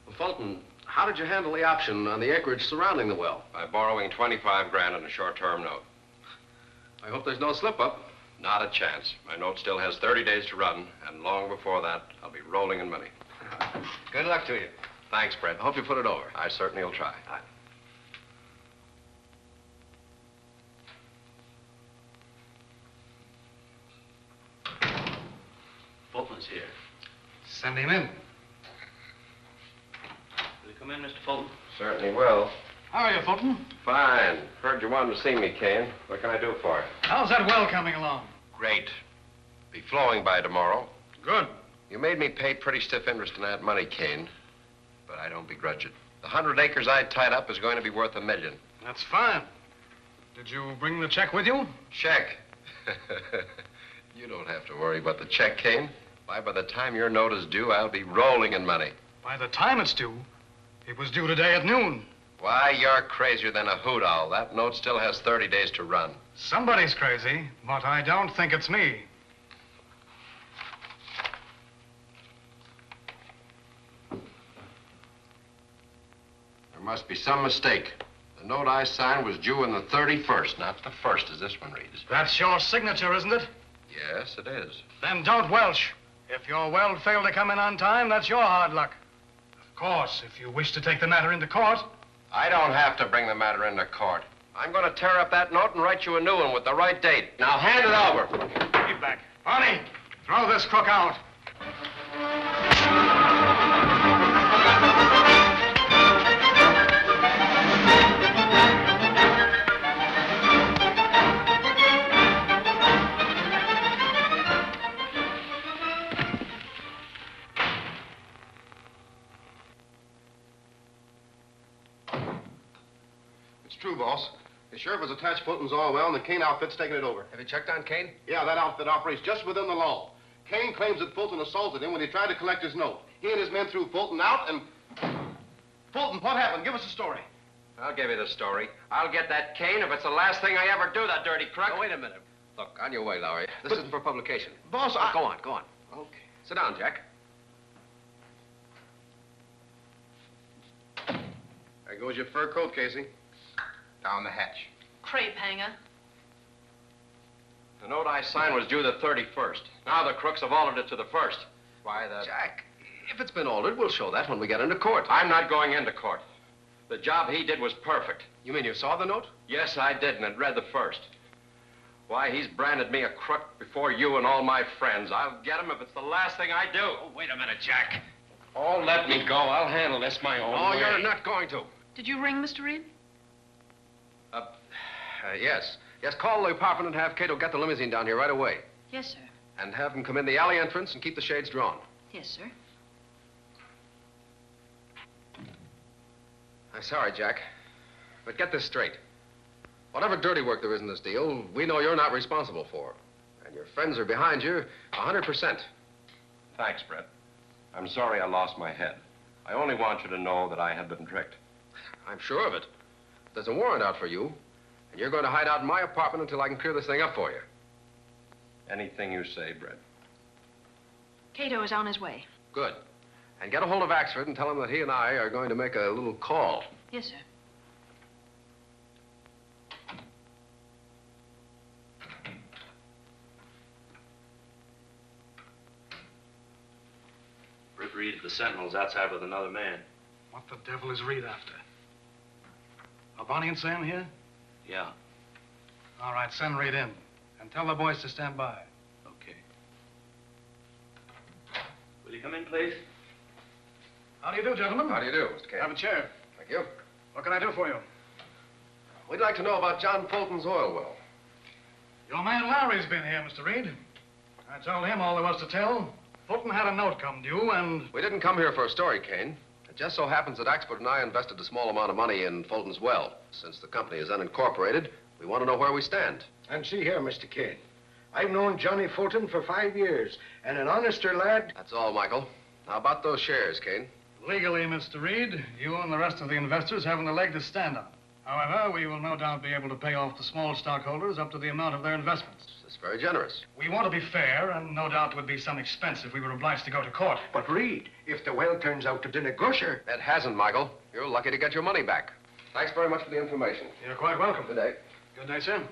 Well, Fulton, how did you handle the option on the acreage surrounding the well? By borrowing 25 grand on a short-term note. I hope there's no slip-up. Not a chance. My note still has 30 days to run, and long before that, I'll be rolling in money. Good luck to you. Thanks, Brett. I hope you put it over. I certainly will try. Fulton's here. Send him in. Will you come in, Mr. Fulton? Certainly will. How are you, Fulton? Fine. Heard you wanted to see me, Kane. What can I do for you? How's that well coming along? Great. Be flowing by tomorrow. Good. You made me pay pretty stiff interest in that money, Kane. But I don't begrudge it. The 100 acres I tied up is going to be worth $1 million. That's fine. Did you bring the check with you? Check. You don't have to worry about the check, Kane. Why, by the time your note is due, I'll be rolling in money. By the time it's due, it was due today at noon. Why, you're crazier than a hoot owl. That note still has 30 days to run. Somebody's crazy, but I don't think it's me. There must be some mistake. The note I signed was due on the 31st, not the 1st, as this one reads. That's your signature, isn't it? Yes, it is. Then don't welch. If your well failed to come in on time, that's your hard luck. Of course, if you wish to take the matter into court. I don't have to bring the matter into court. I'm going to tear up that note and write you a new one with the right date. Now hand it over. Give back. Barney, throw this crook out. It's true, boss. The sheriff has attached Fulton's oil well, and the Kane outfit's taking it over. Have you checked on Kane? Yeah, that outfit operates just within the law. Kane claims that Fulton assaulted him when he tried to collect his note. He and his men threw Fulton out and... Fulton, what happened? Give us a story. I'll give you the story. I'll get that Kane if it's the last thing I ever do, that dirty crook. Now, wait a minute. Look, on your way, Lowry. This isn't for publication. Boss, Go on, go on. Okay. Sit down, Jack. There goes your fur coat, Casey. Down the hatch. Crepe hanger. The note I signed was due the 31st. Now the crooks have altered it to the 1st. Why, Jack, if it's been altered, we'll show that when we get into court. I'm not going into court. The job he did was perfect. You mean you saw the note? Yes, I did, and it read the 1st. Why, he's branded me a crook before you and all my friends. I'll get him if it's the last thing I do. Oh, wait a minute, Jack. Oh, let me go. I'll handle this my own Oh, way. you're not going to. Did you ring, Mr. Reed? Yes. Yes, call the apartment and have Cato get the limousine down here right away. Yes, sir. And have him come in the alley entrance and keep the shades drawn. Yes, sir. I'm sorry, Jack. But get this straight. Whatever dirty work there is in this deal, we know you're not responsible for. And your friends are behind you 100%. Thanks, Brett. I'm sorry I lost my head. I only want you to know that I had been tricked. I'm sure of it. There's a warrant out for you, and you're going to hide out in my apartment until I can clear this thing up for you. Anything you say, Brett. Cato is on his way. Good. And get a hold of Axford and tell him that he and I are going to make a little call. Yes, sir. Britt Reed at the Sentinel's outside with another man. What the devil is Reed after? Are Bonnie and Sam here? Yeah. All right, send Reed in. And tell the boys to stand by. Okay. Will you come in, please? How do you do, gentlemen? How do you do, Mr. Kane? Have a chair. Thank you. What can I do for you? We'd like to know about John Fulton's oil well. Your man Larry's been here, Mr. Reed. I told him all there was to tell. Fulton had a note come due, and... We didn't come here for a story, Kane. It just so happens that Axford and I invested a small amount of money in Fulton's well. Since the company is unincorporated, we want to know where we stand. And see here, Mr. Kane. I've known Johnny Fulton for 5 years, and an honester lad... That's all, Michael. Now, about those shares, Kane. Legally, Mr. Reed, you and the rest of the investors haven't a leg to stand on. However, we will no doubt be able to pay off the small stockholders up to the amount of their investments. That's very generous. We want to be fair, and no doubt there would be some expense if we were obliged to go to court. But Reed, if the well turns out to be a gusher... It hasn't, Michael. You're lucky to get your money back. Thanks very much for the information. You're quite welcome. Good day. Good day, sir.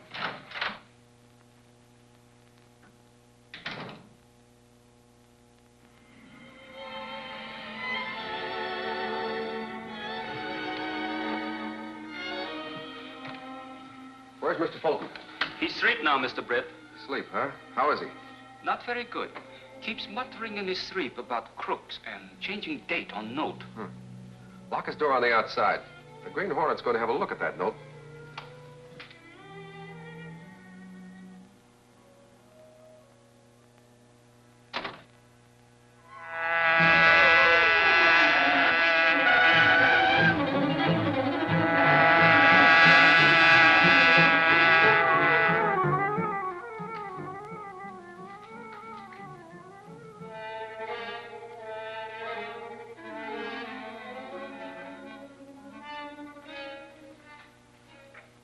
Where's Mr. Fulton? He's asleep now, Mr. Britt. Sleep, huh? How is he? Not very good. Keeps muttering in his sleep about crooks and changing date on note. Lock his door on the outside. The Green Hornet's going to have a look at that note.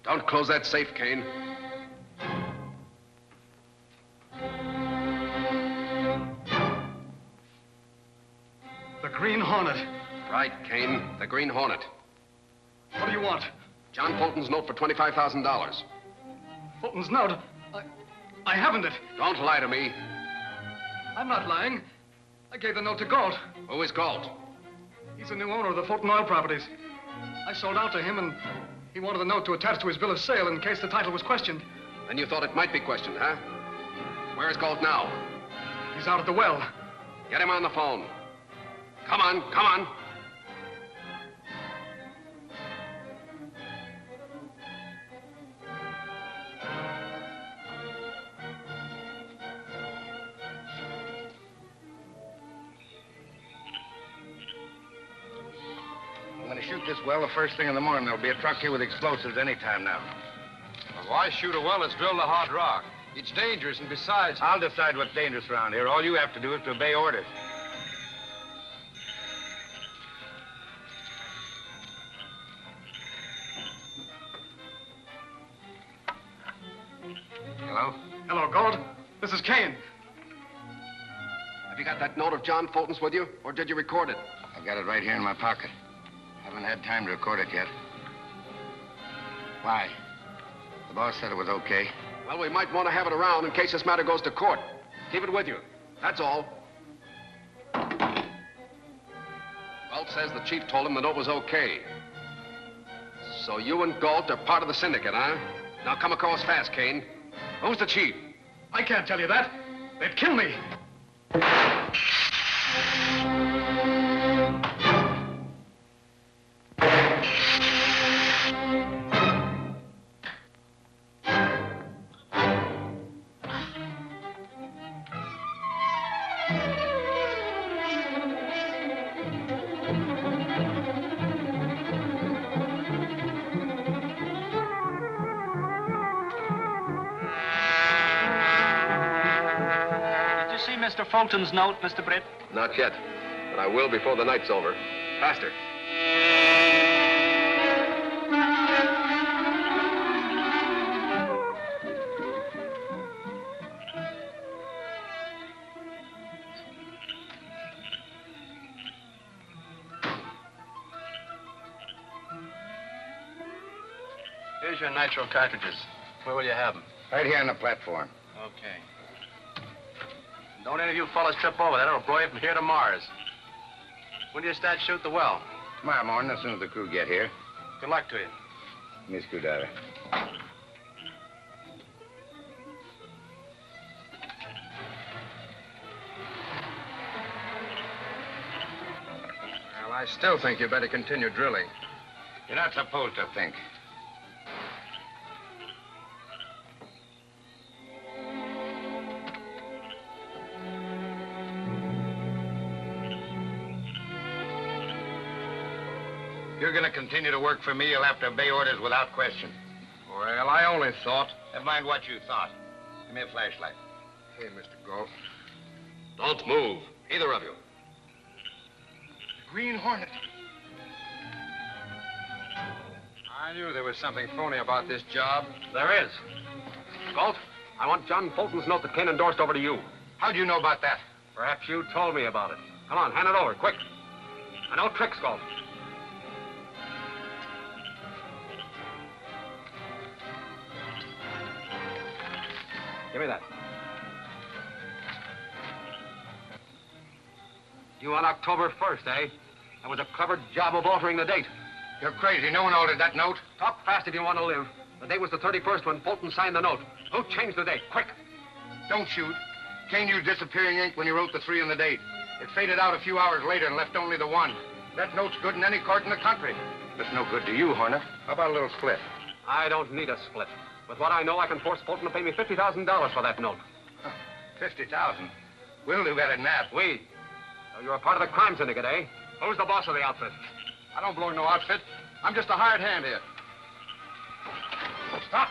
Don't close that safe, Kane. The Green Hornet. Right, Kane. The Green Hornet. What do you want? John Fulton's note for $25,000. Fulton's note? I haven't it. Don't lie to me. I'm not lying. I gave the note to Galt. Who is Galt? He's the new owner of the Fulton oil properties. I sold out to him, and he wanted the note to attach to his bill of sale in case the title was questioned. And you thought it might be questioned, huh? Where's Galt now? He's out at the well. Get him on the phone. Come on, come on. I'm going to shoot this well the first thing in the morning. There'll be a truck here with explosives any time now. Well, why shoot a well that's drilled a hard rock? It's dangerous, and besides... I'll decide what's dangerous around here. All you have to do is to obey orders. Hello? Hello, Galt. This is Kane. Have you got that note of John Fulton's with you, or did you record it? I've got it right here in my pocket. Haven't had time to record it yet. Why? The boss said it was okay. Well, we might want to have it around in case this matter goes to court. Keep it with you. That's all. Galt says the chief told him the note was okay. So you and Galt are part of the syndicate, huh? Now come across fast, Kane. Who's the chief? I can't tell you that. They'd kill me. Mr. Fulton's note, Mr. Britt? Not yet, but I will before the night's over. Faster. Here's your nitro cartridges. Where will you have them? Right here on the platform. Okay. Don't any of you fellas trip over that. It'll blow you from here to Mars. When do you start shoot the well? Tomorrow morning, as soon as the crew get here. Good luck to you. Give me a screwdriver. Well, I still think you better continue drilling. You're not supposed to think. You're going to continue to work for me. You'll have to obey orders without question. Well, I only thought... Never mind what you thought. Give me a flashlight. Hey, Mr. Galt. Don't move, either of you. Green Hornet. I knew there was something phony about this job. There is. Galt, I want John Fulton's note that Kane endorsed over to you. How'd you know about that? Perhaps you told me about it. Come on, hand it over, quick. And no tricks, Galt. Give me that. You on October 1st, eh? That was a clever job of altering the date. You're crazy. No one altered that note. Talk fast if you want to live. The date was the 31st when Fulton signed the note. Who changed the date? Quick. Don't shoot. Kane used disappearing ink when he wrote the 3 in the date. It faded out a few hours later and left only the 1. That note's good in any court in the country. It's no good to you, Hornet. How about a little split? I don't need a split. With what I know, I can force Fulton to pay me $50,000 for that note. 50,000. We'll do better than that. We? So you're a part of the crime syndicate, eh? Who's the boss of the outfit? I don't belong to no outfit. I'm just a hired hand here. Stop.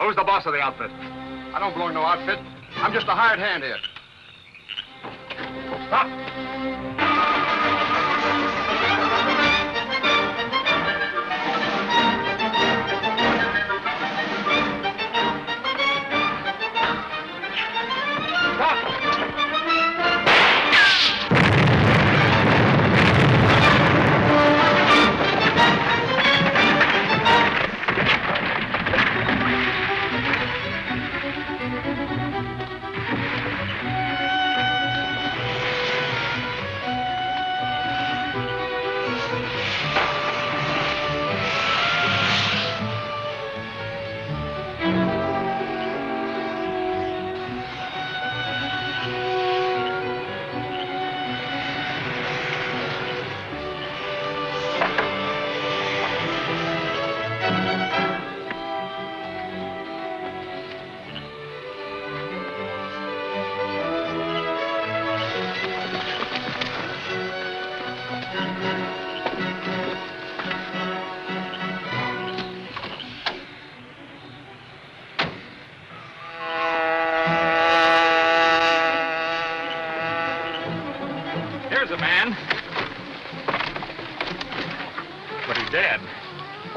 Who's the boss of the outfit? I don't belong to no outfit. I'm just a hired hand here. Stop!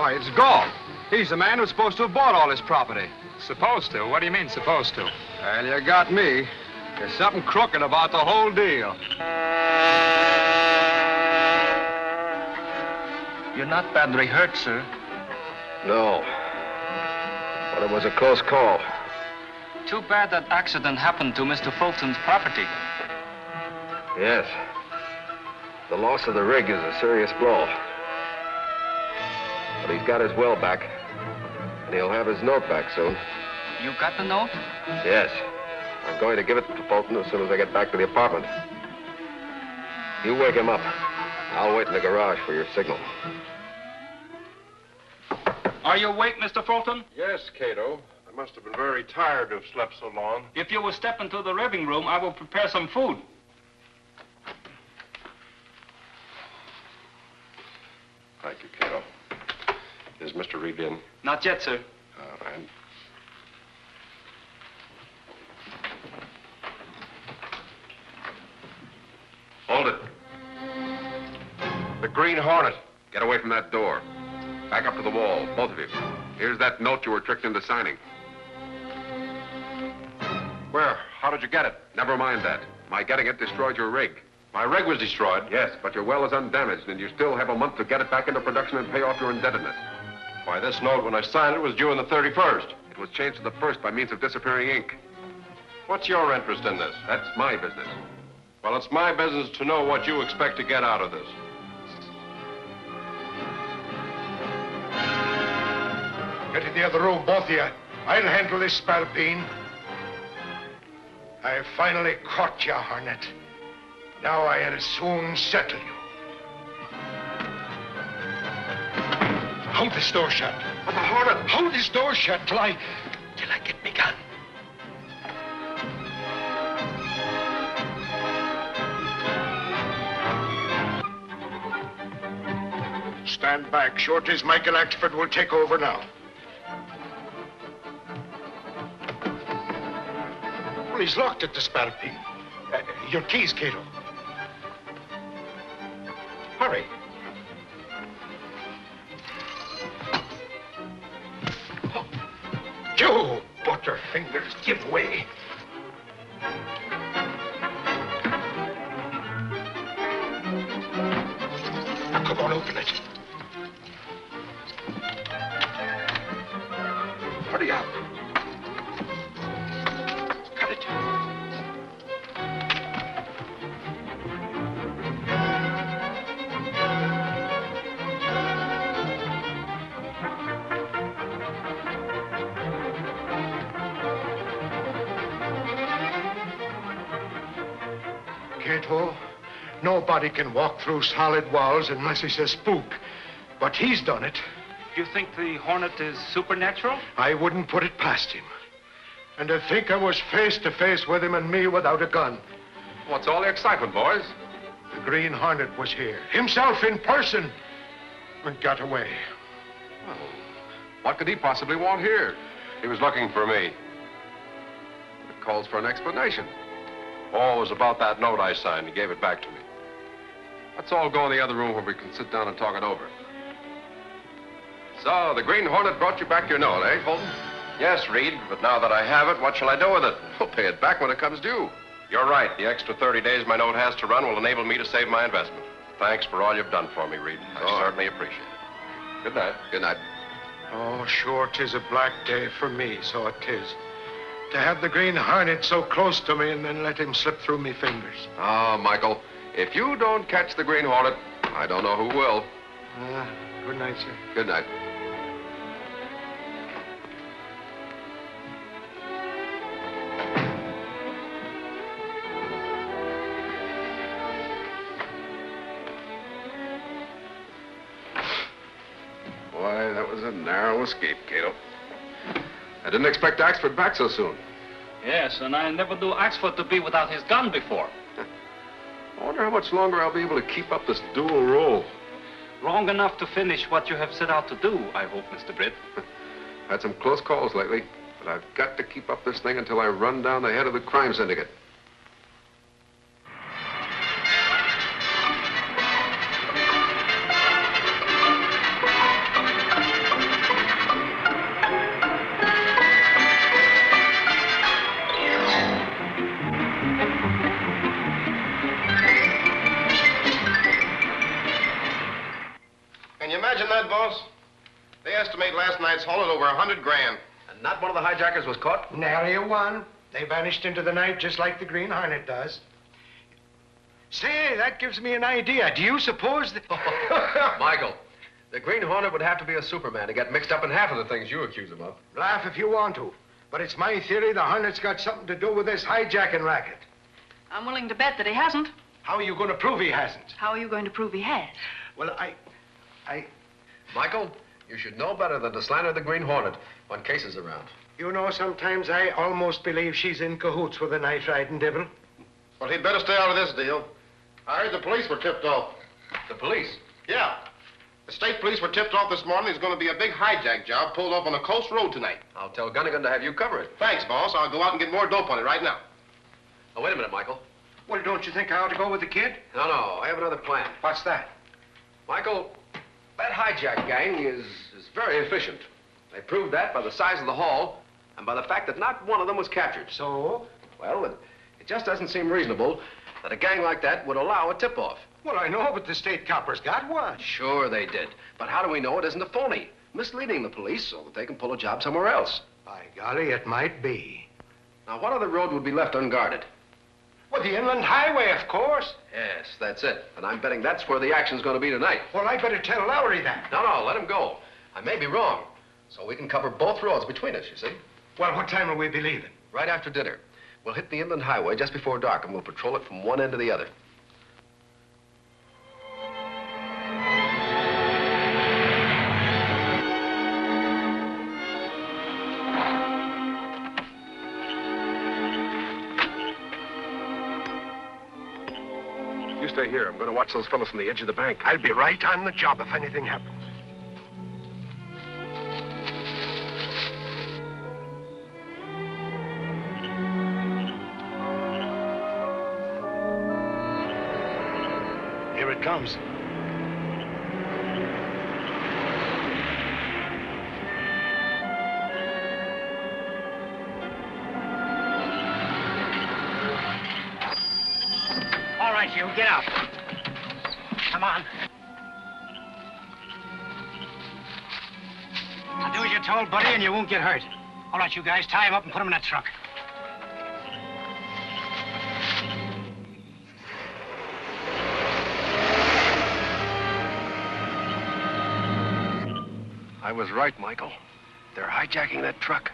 Why, it's Galt. He's the man who's supposed to have bought all this property. Supposed to? What do you mean, supposed to? Well, you got me. There's something crooked about the whole deal. You're not badly hurt, sir. No. But it was a close call. Too bad that accident happened to Mr. Fulton's property. Yes. The loss of the rig is a serious blow. But he's got his well back. And he'll have his note back soon. You got the note? Yes. I'm going to give it to Fulton as soon as I get back to the apartment. You wake him up. I'll wait in the garage for your signal. Are you awake, Mr. Fulton? Yes, Cato. I must have been very tired to have slept so long. If you will step into the living room, I will prepare some food. Thank you, Cato. Is Mr. Reed in? Not yet, sir. And hold it. The Green Hornet. Get away from that door. Back up to the wall, both of you. Here's that note you were tricked into signing. Where? How did you get it? Never mind that. My getting it destroyed your rig. My rig was destroyed. Yes, but your well is undamaged, and you still have a month to get it back into production and pay off your indebtedness. Why, this note, when I signed it, was due on the 31st. It was changed to the 1st by means of disappearing ink. What's your interest in this? That's my business. Well, it's my business to know what you expect to get out of this. Get in the other room, both of you. I'll handle this spalpeen. I finally caught you, Hornet. Now I'll soon settle you. Hold this door shut. But the Hornet! Hold this door shut till I get me gun. Stand back. Shorty's Michael Axford will take over now. Well, he's locked at the spalpeen. Your keys, Cato. Hurry. You butterfingers, give way. Now, come on, open it. Hurry up. Cut it. Cato, nobody can walk through solid walls unless he's a spook. But he's done it. You think the Hornet is supernatural? I wouldn't put it past him. And to think I was face to face with him and me without a gun. What's all the excitement, boys? The Green Hornet was here, himself in person, and got away. Well, what could he possibly want here? He was looking for me. It calls for an explanation. Oh, it was about that note I signed. He gave it back to me. Let's all go in the other room where we can sit down and talk it over. So, the Green Hornet brought you back your note, eh, Fulton? Yes, Reed, but now that I have it, what shall I do with it? We'll pay it back when it comes due. You're right. The extra 30 days my note has to run will enable me to save my investment. Thanks for all you've done for me, Reed. I certainly appreciate it. Good night. Good night. Oh, sure, 'tis a black day for me, so it is. To have the Green Hornet so close to me and then let him slip through me fingers. Oh, Michael, if you don't catch the Green Hornet, I don't know who will. Good night, sir. Good night. Boy, that was a narrow escape, Cato. I didn't expect Axford back so soon. Yes, and I never knew Axford to be without his gun before. I wonder how much longer I'll be able to keep up this dual role. Long enough to finish what you have set out to do, I hope, Mr. Britt. Had some close calls lately, but I've got to keep up this thing until I run down the head of the crime syndicate. over 100 grand. And not one of the hijackers was caught? Nary a one. They vanished into the night just like the Green Hornet does. Say, that gives me an idea. Do you suppose that... Michael, the Green Hornet would have to be a Superman to get mixed up in half of the things you accuse him of. Laugh if you want to. But it's my theory the Hornet's got something to do with this hijacking racket. I'm willing to bet that he hasn't. How are you going to prove he hasn't? How are you going to prove he has? Well, Michael, you should know better than to slander the Green Hornet when Case is around. You know, sometimes I almost believe she's in cahoots with the knife-riding devil. Well, he'd better stay out of this deal. I heard the police were tipped off. The police? Yeah. The state police were tipped off this morning. There's going to be a big hijack job pulled up on the coast road tonight. I'll tell Gunnigan to have you cover it. Thanks, boss. I'll go out and get more dope on it right now. Oh, wait a minute, Michael. Well, don't you think I ought to go with the kid? No, I have another plan. What's that? Michael, that hijack gang is very efficient. They proved that by the size of the haul and by the fact that not one of them was captured. So? Well, it just doesn't seem reasonable that a gang like that would allow a tip-off. Well, I know, but the state coppers got one. Sure they did. But how do we know it isn't a phony? Misleading the police so that they can pull a job somewhere else. By golly, it might be. Now, what other road would be left unguarded? Well, the inland highway, of course. Yes, that's it. And I'm betting that's where the action's going to be tonight. Well, I better tell Lowry that. No, let him go. I may be wrong. So we can cover both roads between us, you see. Well, what time will we be leaving? Right after dinner. We'll hit the inland highway just before dark, and we'll patrol it from one end to the other. You stay here. I'm going to watch those fellows from the edge of the bank. I'll be right on the job if anything happens. Here it comes. All right, you, get out. Come on. Now do as you're told, buddy, and you won't get hurt. All right, you guys, tie him up and put him in that truck. I was right, Michael. They're hijacking that truck.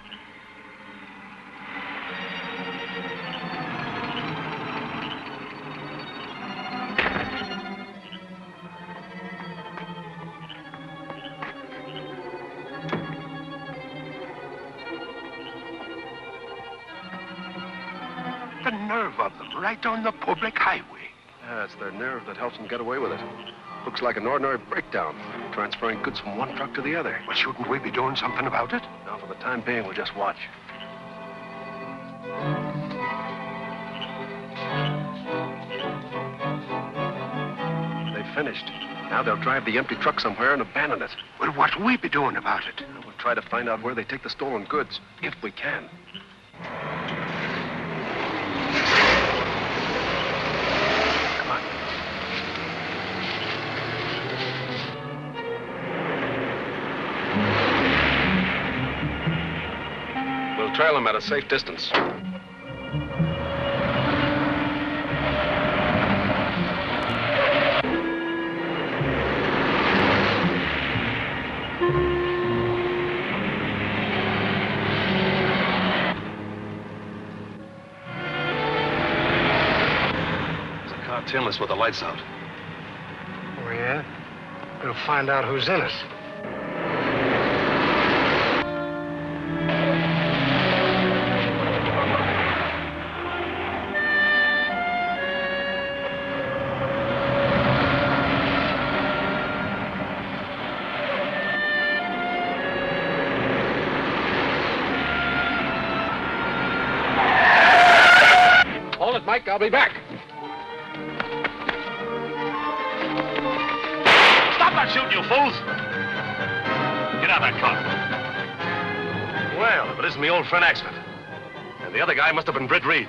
The nerve of them, right on the public highway. Yeah, it's their nerve that helps them get away with it. Looks like an ordinary breakdown, transferring goods from one truck to the other. Well, shouldn't we be doing something about it? Now, for the time being, we'll just watch. They finished. Now they'll drive the empty truck somewhere and abandon it. Well, what'll we be doing about it? We'll try to find out where they take the stolen goods, if we can. We'll trail them at a safe distance. Tinless with the lights out. Oh, yeah? We'll find out who's in it. Hold it, Mike. I'll be back. Stop shooting, you fools! Get out of that car. Well, if it isn't my old friend Axford. And the other guy must have been Britt Reed.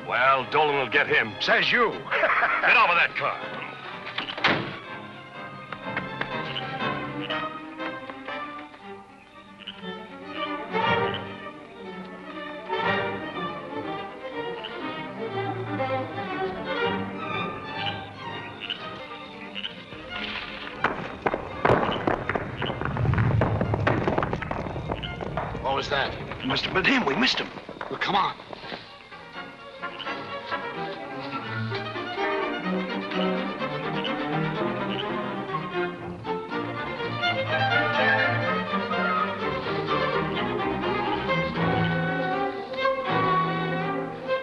Well, Dolan will get him. Says you. Get out of that car. What was that? It must have been him. We missed him. Well, come on.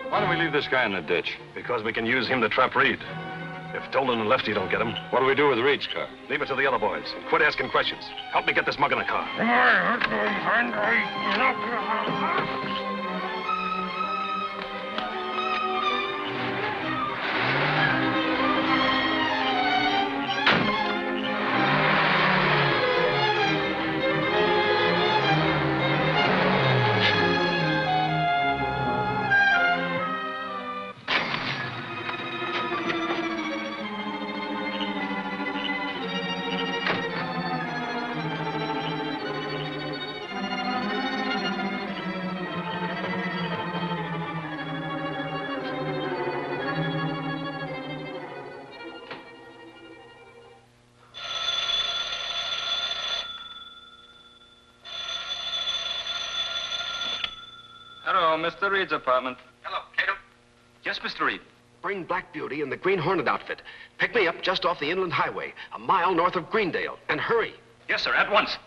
Why don't we leave this guy in the ditch? Because we can use him to trap Reed. If Dolan and Lefty don't get him, what do we do with Reed's car? Leave it to the other boys. Quit asking questions. Help me get this mug in the car. Hello, Mr. Reed's apartment. Hello, Cato. Yes, Mr. Reed. Bring Black Beauty in the Green Hornet outfit. Pick me up just off the inland highway, a mile north of Greendale. And hurry. Yes, sir, at once.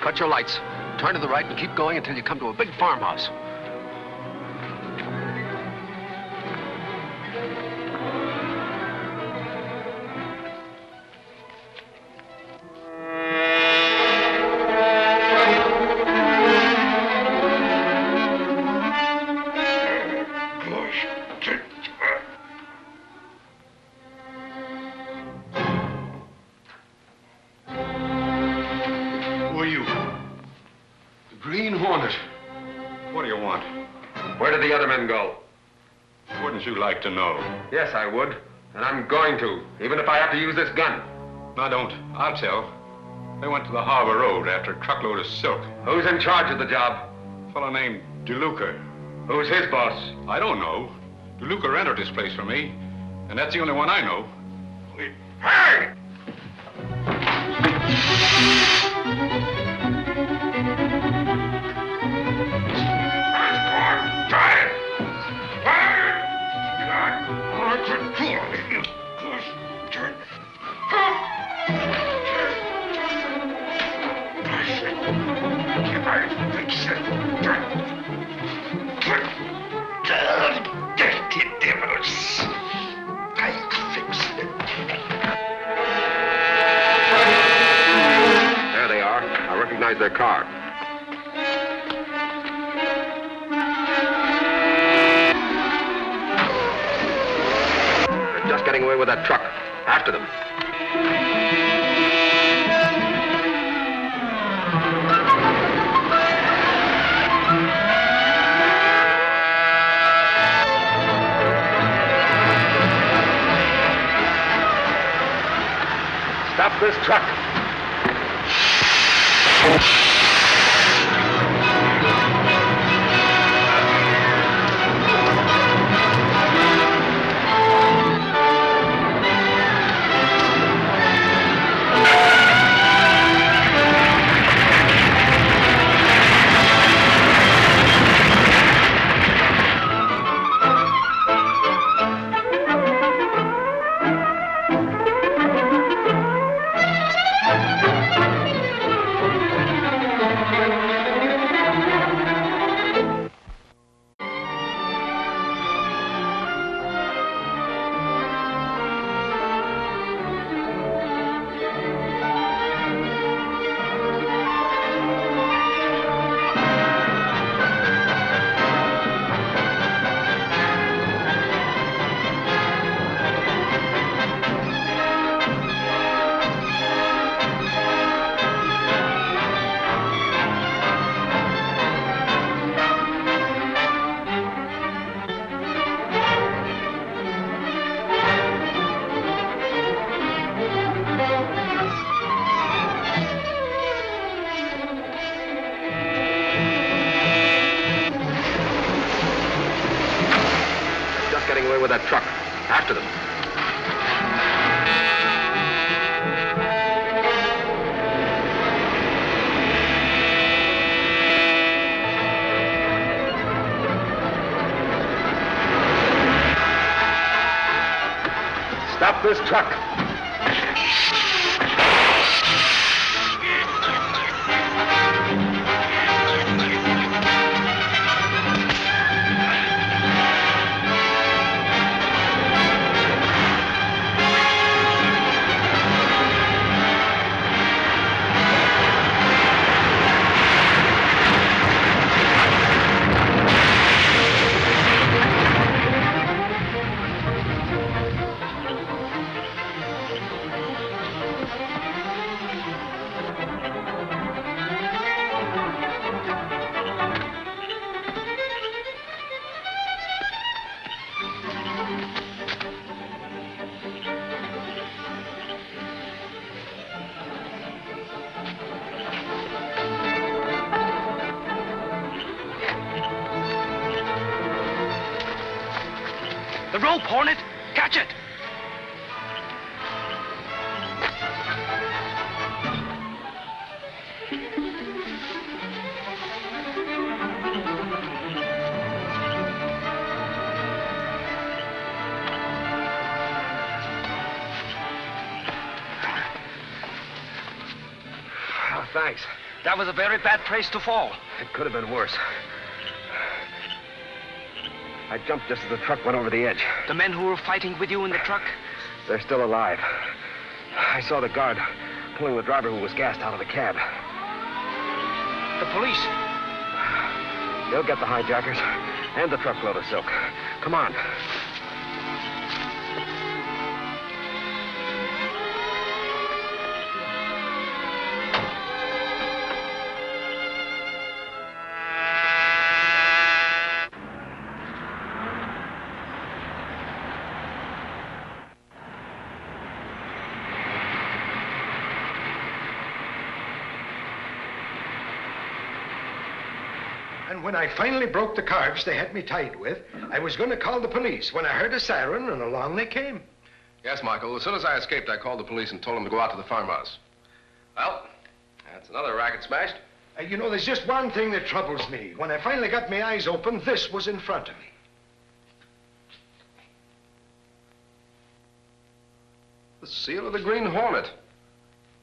Cut your lights. Turn to the right and keep going until you come to a big farmhouse. Who are you? The Green Hornet. What do you want? Where did the other men go? Wouldn't you like to know? Yes, I would. And I'm going to, even if I have to use this gun. No, don't. I'll tell. They went to the Harbor Road after a truckload of silk. Who's in charge of the job? A fellow named DeLuca. Who's his boss? I don't know. DeLuca rented this place for me, and that's the only one I know. Hey! Dirty devils. I'll fix them. There they are. I recognize their car. They're just getting away with that truck. After them. Stop this truck. after them. Stop this truck. The rope, Hornet! Catch it! Oh, thanks. That was a very bad place to fall. It could have been worse. I jumped just as the truck went over the edge. The men who were fighting with you in the truck? They're still alive. I saw the guard pulling the driver who was gassed out of the cab. The police? They'll get the hijackers and the truckload of silk. Come on. And when I finally broke the cords they had me tied with, I was going to call the police when I heard a siren, and along they came. Yes, Michael. As soon as I escaped, I called the police and told them to go out to the farmhouse. Well, that's another racket smashed. You know, there's just one thing that troubles me. When I finally got my eyes open, this was in front of me. The seal of the Green Hornet.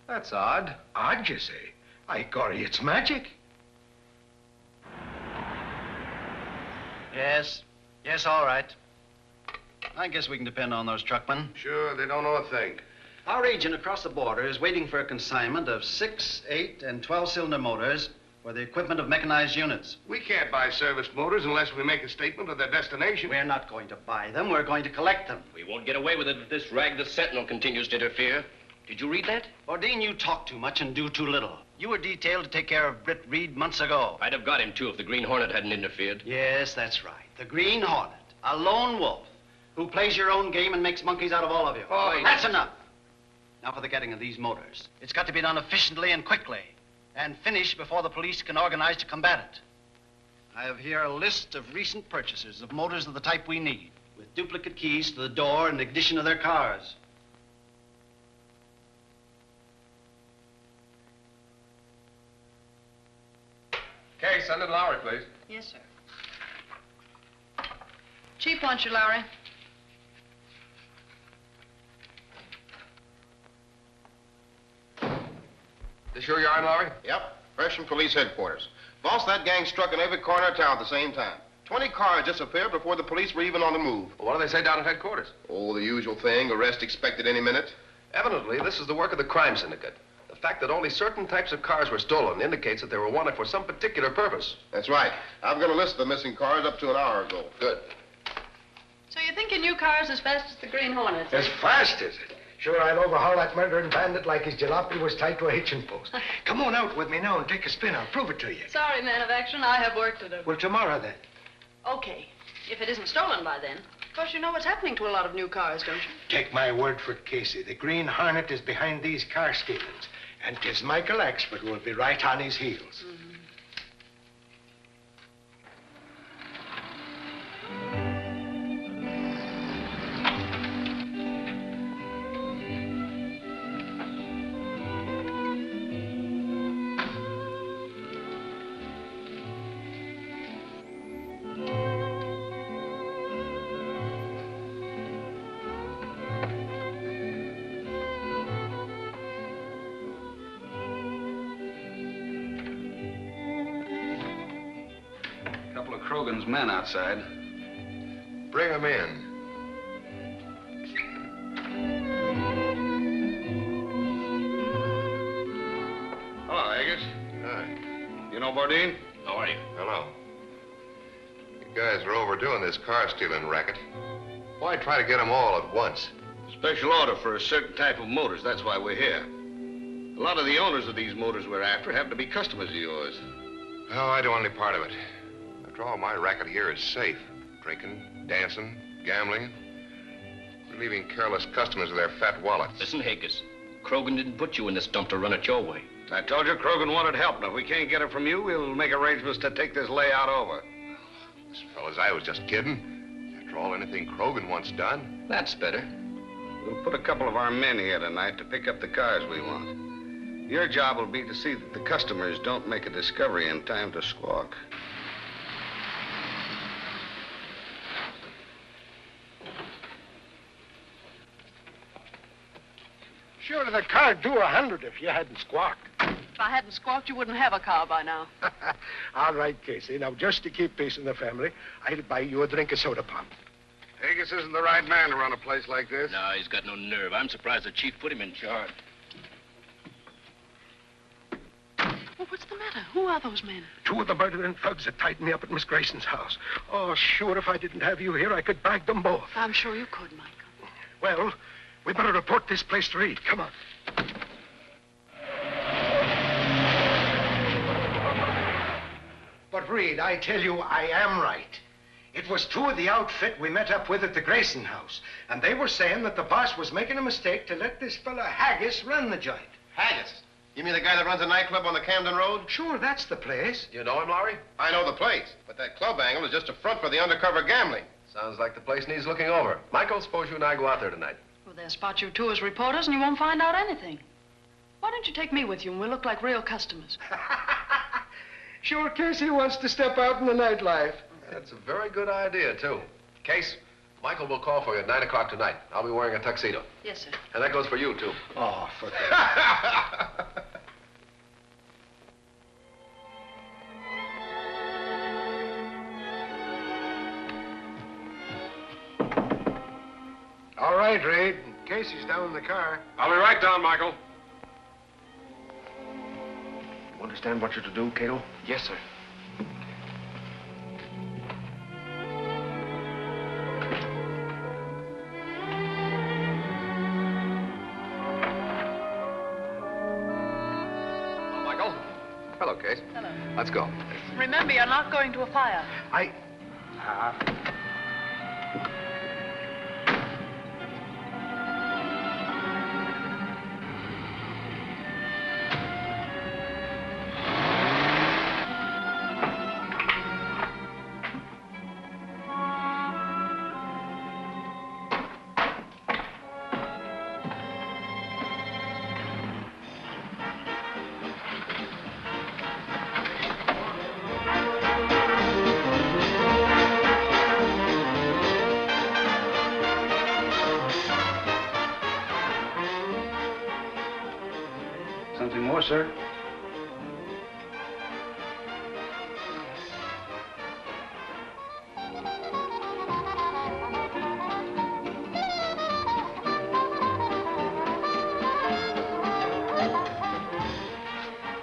That's odd. Odd, you say? Ay, Gory, it's magic. Yes. Yes, all right. I guess we can depend on those truckmen. Sure, they don't know a thing. Our agent across the border is waiting for a consignment of 6, 8, and 12-cylinder motors for the equipment of mechanized units. We can't buy service motors unless we make a statement of their destination. We're not going to buy them. We're going to collect them. We won't get away with it if this rag the Sentinel continues to interfere. Did you read that? Ordine, you talk too much and do too little. You were detailed to take care of Britt Reed months ago. I'd have got him, too, if the Green Hornet hadn't interfered. Yes, that's right. The Green Hornet, a lone wolf who plays your own game and makes monkeys out of all of you. Oh, that's enough. Now for the getting of these motors. It's got to be done efficiently and quickly, and finished before the police can organize to combat it. I have here a list of recent purchases of motors of the type we need, with duplicate keys to the door and ignition of their cars. Kay, send in Lowry, please. Yes, sir. Chief wants you, Lowry. This sure you're on, Lowry? Yep, fresh from police headquarters. Boss, that gang struck in every corner of town at the same time. 20 cars disappeared before the police were even on the move. Well, what do they say down at headquarters? Oh, the usual thing. Arrest expected any minute. Evidently, this is the work of the crime syndicate. The fact that only certain types of cars were stolen indicates that they were wanted for some particular purpose. That's right. I've got a list of the missing cars up to an hour ago. Good. So you think your new car's as fast as the Green Hornet? As fast as it? Sure, I'll overhaul that murdering bandit like his jalopy was tied to a hitching post. Come on out with me now and take a spin. I'll prove it to you. Sorry, man of action. I have work to do. Well, tomorrow then. Okay. If it isn't stolen by then. Of course, you know what's happening to a lot of new cars, don't you? Take my word for it, Casey. The Green Hornet is behind these car stealings. And 'tis Michael Axford who will be right on his heels. Krogan's men outside. Bring them in. Hello, Haggis. Hi. You know Bourdin? How are you? Hello. You guys are overdoing this car stealing racket. Why try to get them all at once? Special order for a certain type of motors. That's why we're here. A lot of the owners of these motors we're after happen to be customers of yours. Oh, I don't want any part of it. After all, my racket here is safe. Drinking, dancing, gambling. We're leaving careless customers with their fat wallets. Listen, Haggis, Krogan didn't put you in this dump to run it your way. I told you Krogan wanted help, and if we can't get it from you, we'll make arrangements to take this layout over. Fellas, I was just kidding. After all, anything Krogan wants done. That's better. We'll put a couple of our men here tonight to pick up the cars we want. Your job will be to see that the customers don't make a discovery in time to squawk. Surely the car'd do 100 if you hadn't squawked. If I hadn't squawked, you wouldn't have a car by now. All right, Casey. Now, just to keep peace in the family, I'll buy you a drink of soda pop. Haggis isn't the right man to run a place like this. No, he's got no nerve. I'm surprised the chief put him in charge. Well, what's the matter? Who are those men? Two of the murdering thugs that tied me up at Miss Grayson's house. Oh, sure, if I didn't have you here, I could bag them both. I'm sure you could, Michael. Well, we better report this place to Reed. Come on. But, Reed, I tell you, I am right. It was two of the outfit we met up with at the Grayson house, and they were saying that the boss was making a mistake to let this fella Haggis run the joint. Haggis? You mean the guy that runs a nightclub on the Camden Road? Sure, that's the place. You know him, Lowry? I know the place, but that club angle is just a front for the undercover gambling. Sounds like the place needs looking over. Michael, suppose you and I go out there tonight. Well, they'll spot you two as reporters and you won't find out anything. Why don't you take me with you and we'll look like real customers? Sure, Casey wants to step out in the nightlife. That's a very good idea, too. Case, Michael will call for you at 9 o'clock tonight. I'll be wearing a tuxedo. Yes, sir. And that goes for you, too. Oh, for All right, Reed. Casey's down in the car. I'll be right down, Michael. You understand what you're to do, Cato? Yes, sir. Hello, Michael. Hello, Case. Hello. Let's go. Remember, you're not going to a fire. Something more, sir?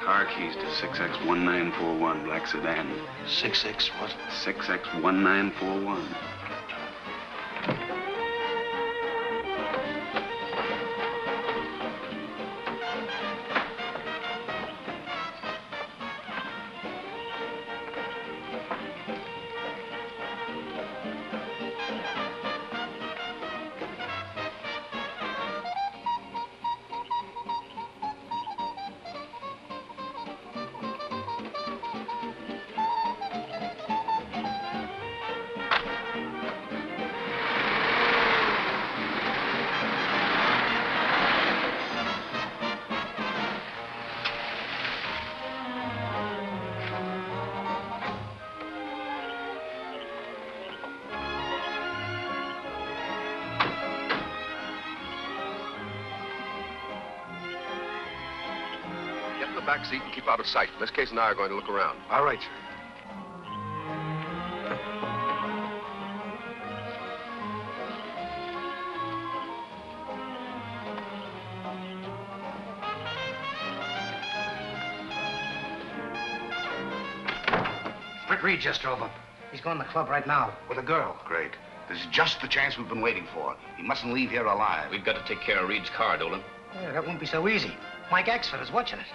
Car keys to 6X1941, black sedan. 6X what? 6X1941. Get in the back seat and keep out of sight. Miss Case and I are going to look around. All right, sir. Britt Reed just drove up. He's going to the club right now with a girl. Great. This is just the chance we've been waiting for. He mustn't leave here alive. We've got to take care of Reed's car, Dolan. Yeah, that won't be so easy. Mike Axford is watching it.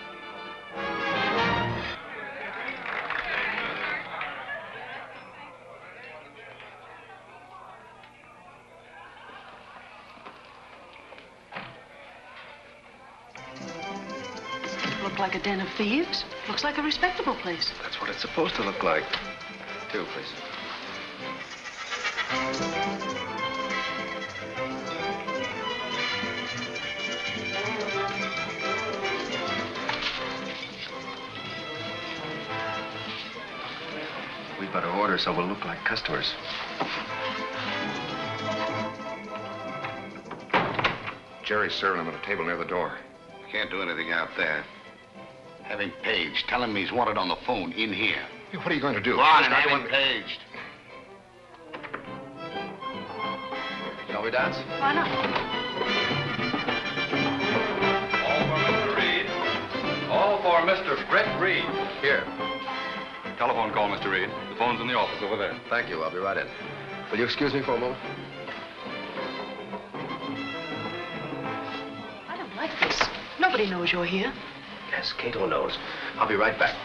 Look like a den of thieves. Looks like a respectable place. That's what it's supposed to look like. Two, please. We better order so we'll look like customers. Jerry's serving him at a table near the door. Can't do anything out there. Have him paged. Tell him he's wanted on the phone in here. Hey, what are you going to do? Go on and have him paged. Shall we dance? Why not? All for Mr. Brett Reed. Here. Telephone call, Mr. Reed. The phone's in the office over there. Thank you. I'll be right in. Will you excuse me for a moment? I don't like this. Nobody knows you're here. Yes, Cato knows. I'll be right back.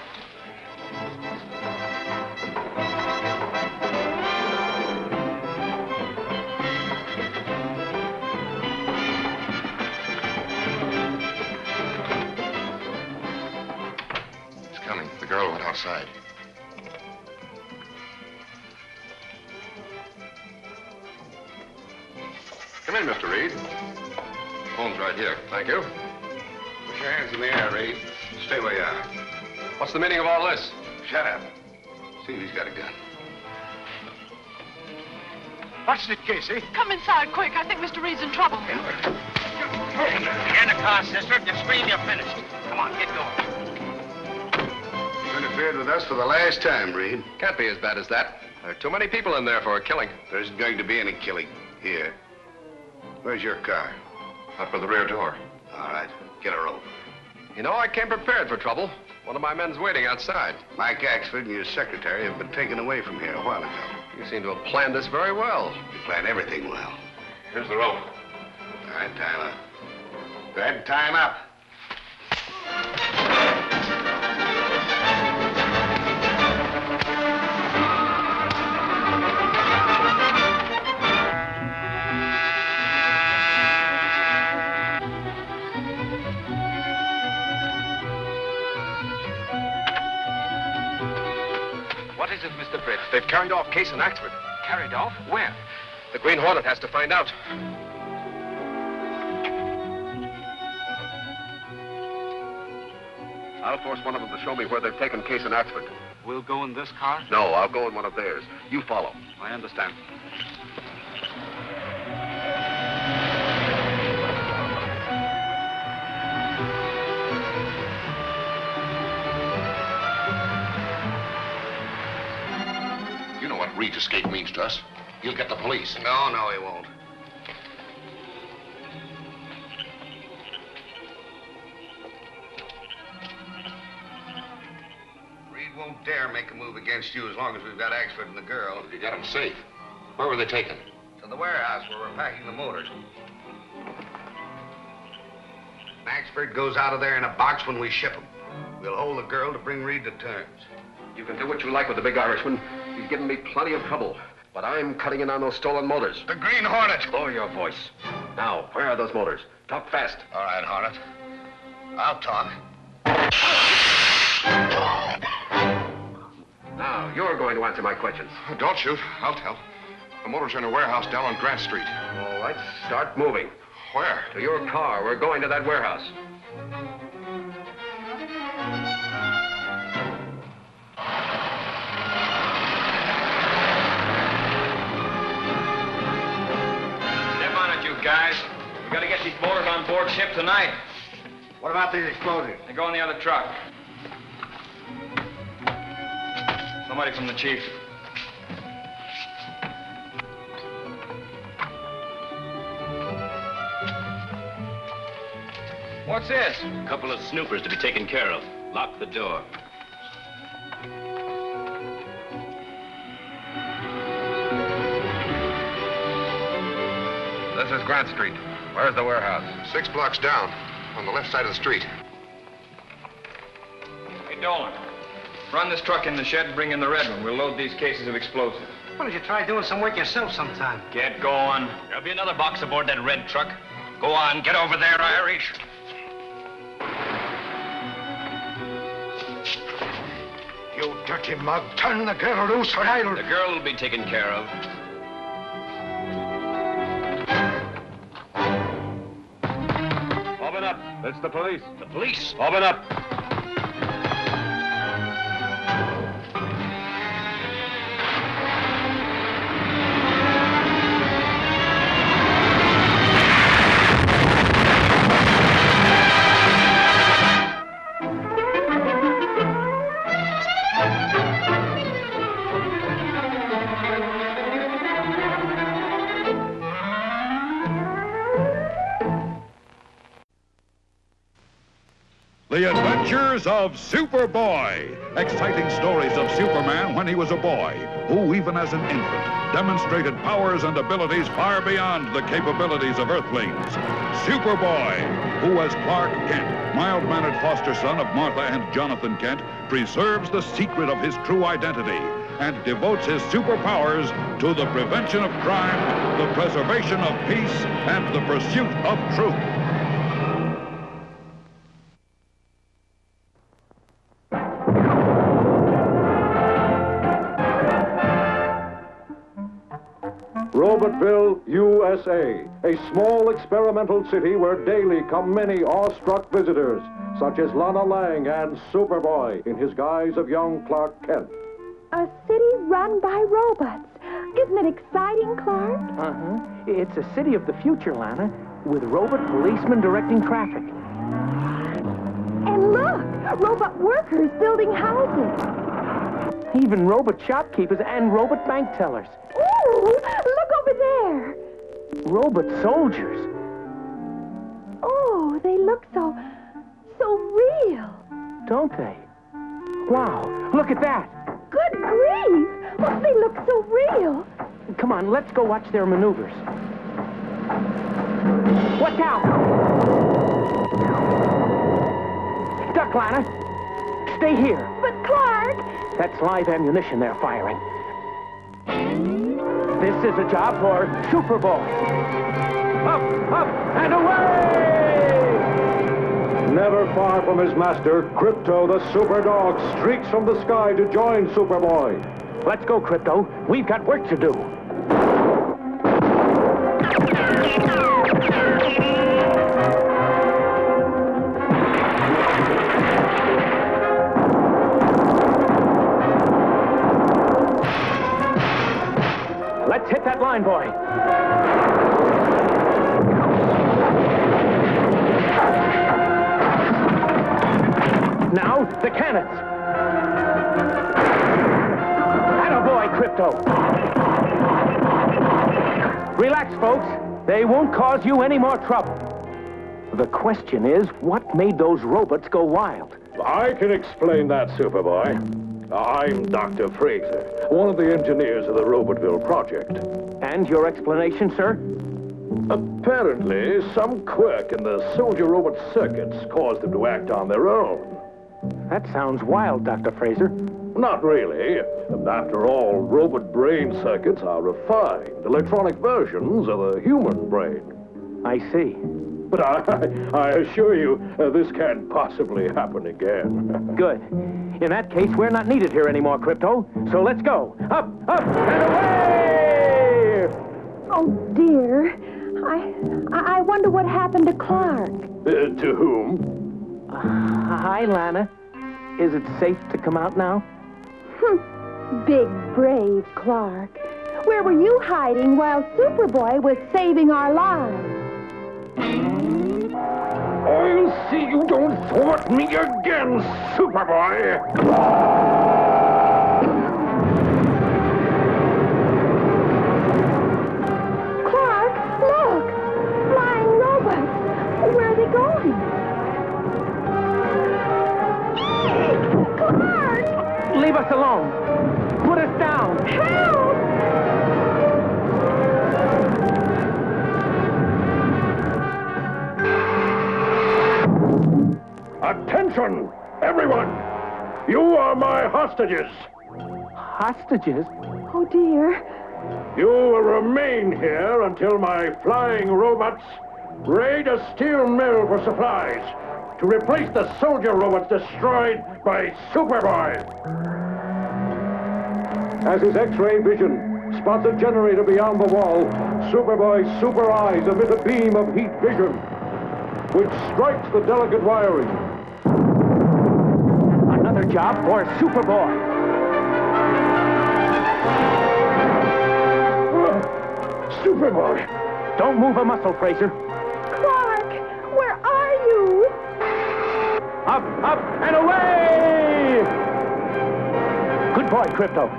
He's coming. The girl went outside. Come in, Mr. Reed. Phone's right here. Thank you. Put your hands in the air, Reed. Stay where you are. What's the meaning of all this? Shut up. See if he's got a gun. What's it, Casey? Come inside, quick. I think Mr. Reed's in trouble. Get in the car, sister. If you scream, you're finished. Come on, get going. You interfered with us for the last time, Reed. Can't be as bad as that. There are too many people in there for a killing. There isn't going to be any killing here. Where's your car? Up by the rear door. All right, get a rope. You know, I came prepared for trouble. One of my men's waiting outside. Mike Axford and your secretary have been taken away from here a while ago. You seem to have planned this very well. You planned everything well. Here's the rope. All right, time up. Go ahead and time up. What is it, Mr. Britt? They've carried off Case and Axford. Carried off? Where? The Green Hornet has to find out. I'll force one of them to show me where they've taken Case and Axford. We'll go in this car? No, I'll go in one of theirs. You follow. I understand. You know what Reed's escape means to us. He'll get the police. No, no, he won't. Reed won't dare make a move against you as long as we've got Axford and the girl. You got him safe. Where were they taken? To the warehouse where we're packing the motors. Axford goes out of there in a box when we ship him. We'll hold the girl to bring Reed to terms. You can do what you like with the big Irishman. He's given me plenty of trouble. But I'm cutting in on those stolen motors. The Green Hornet! Lower your voice. Now, where are those motors? Talk fast. All right, Hornet. I'll talk. Now, you're going to answer my questions. Don't shoot. I'll tell. The motors are in a warehouse down on Grant Street. All right, start moving. Where? To your car. We're going to that warehouse. Step on it, you guys. We gotta get these motors on board ship tonight. What about these explosives? They go in the other truck. Somebody from the chief. What's this? A couple of snoopers to be taken care of. Lock the door. This is Grant Street. Where's the warehouse? 6 blocks down, on the left side of the street. Hey, Dolan. Run this truck in the shed and bring in the red one. We'll load these cases of explosives. Why don't you try doing some work yourself sometime? Get going. There'll be another box aboard that red truck. Go on, get over there, Irish. You dirty mug. Turn the girl loose or I'll... The girl will be taken care of. Open up. It's the police. The police? Open up. The Adventures of Superboy. Exciting stories of Superman when he was a boy, who, even as an infant, demonstrated powers and abilities far beyond the capabilities of Earthlings. Superboy, who as Clark Kent, mild-mannered foster son of Martha and Jonathan Kent, preserves the secret of his true identity and devotes his superpowers to the prevention of crime, the preservation of peace, and the pursuit of truth. Robotville, USA, a small experimental city where daily come many awestruck visitors, such as Lana Lang and Superboy in his guise of young Clark Kent. A city run by robots. Isn't it exciting, Clark? Uh-huh. It's a city of the future, Lana, with robot policemen directing traffic. And look, robot workers building houses. Even robot shopkeepers and robot bank tellers. Ooh, look over there. Robot soldiers. Oh, they look so real. Don't they? Wow, look at that. Good grief. Oh, they look so real. Come on, let's go watch their maneuvers. Watch out! Duck, Lana. Stay here. But Clark... That's live ammunition they're firing. This is a job for Superboy. Up, up, and away! Never far from his master, Crypto the Super Dog streaks from the sky to join Superboy. Let's go, Crypto. We've got work to do. Let's hit that line, boy. Now, the cannons. Attaboy, Crypto. Relax, folks. They won't cause you any more trouble. The question is, what made those robots go wild? I can explain that, Superboy. I'm Dr. Fraser, one of the engineers of the Robotville project. And your explanation, sir? Apparently, some quirk in the soldier robot circuits caused them to act on their own. That sounds wild, Dr. Fraser. Not really. After all, robot brain circuits are refined, electronic versions of the human brain. I see. But I assure you, this can't possibly happen again. Good. In that case, we're not needed here anymore, Crypto. So let's go. Up, up, and away! Oh, dear. I wonder what happened to Clark. To whom? Hi, Lana. Is it safe to come out now? Big, brave Clark. Where were you hiding while Superboy was saving our lives? I'll see you don't thwart me again, Superboy! Clark, look! Flying robots! Where are they going? Clark! Leave us alone. Put us down. Help! Attention, everyone! You are my hostages. Hostages? Oh, dear. You will remain here until my flying robots raid a steel mill for supplies to replace the soldier robots destroyed by Superboy. As his X-ray vision spots a generator beyond the wall, Superboy's super eyes emit a beam of heat vision, which strikes the delicate wiring. Another job for Superboy. Superboy! Don't move a muscle, Fraser. Clark, where are you? Up, up, and away! Good boy, Crypto.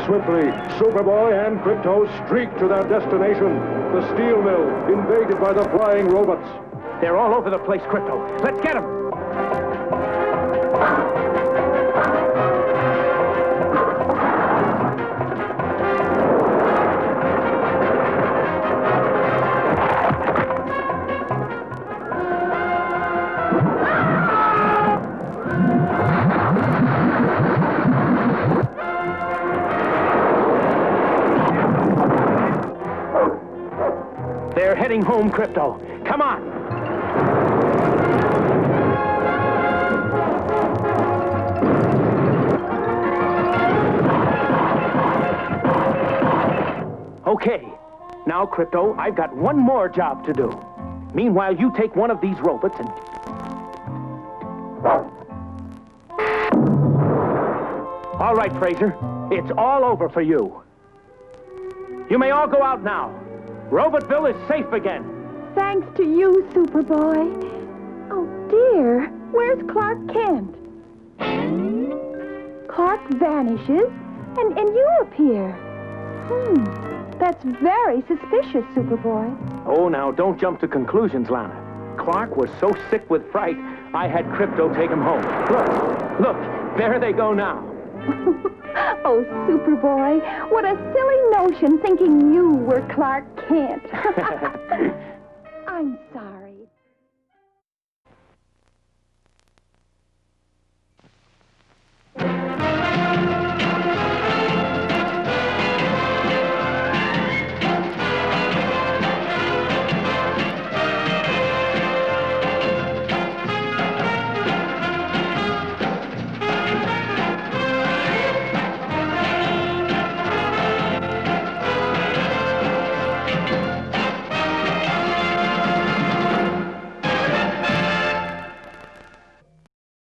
Swiftly, Superboy and Crypto streak to their destination, the steel mill, invaded by the flying robots. They're all over the place, Crypto. Let's get them! They're heading home, Crypto. Come on! Okay. Now, Crypto, I've got one more job to do. Meanwhile, you take one of these robots and... All right, Fraser. It's all over for you. You may all go out now. Robotville is safe again. Thanks to you, Superboy. Oh, dear. Where's Clark Kent? Clark vanishes, and you appear. That's very suspicious, Superboy. Oh, now, don't jump to conclusions, Lana. Clark was so sick with fright, I had Crypto take him home. Look, there they go now. Oh, Superboy, what a silly notion thinking you were Clark Kent. I'm sorry.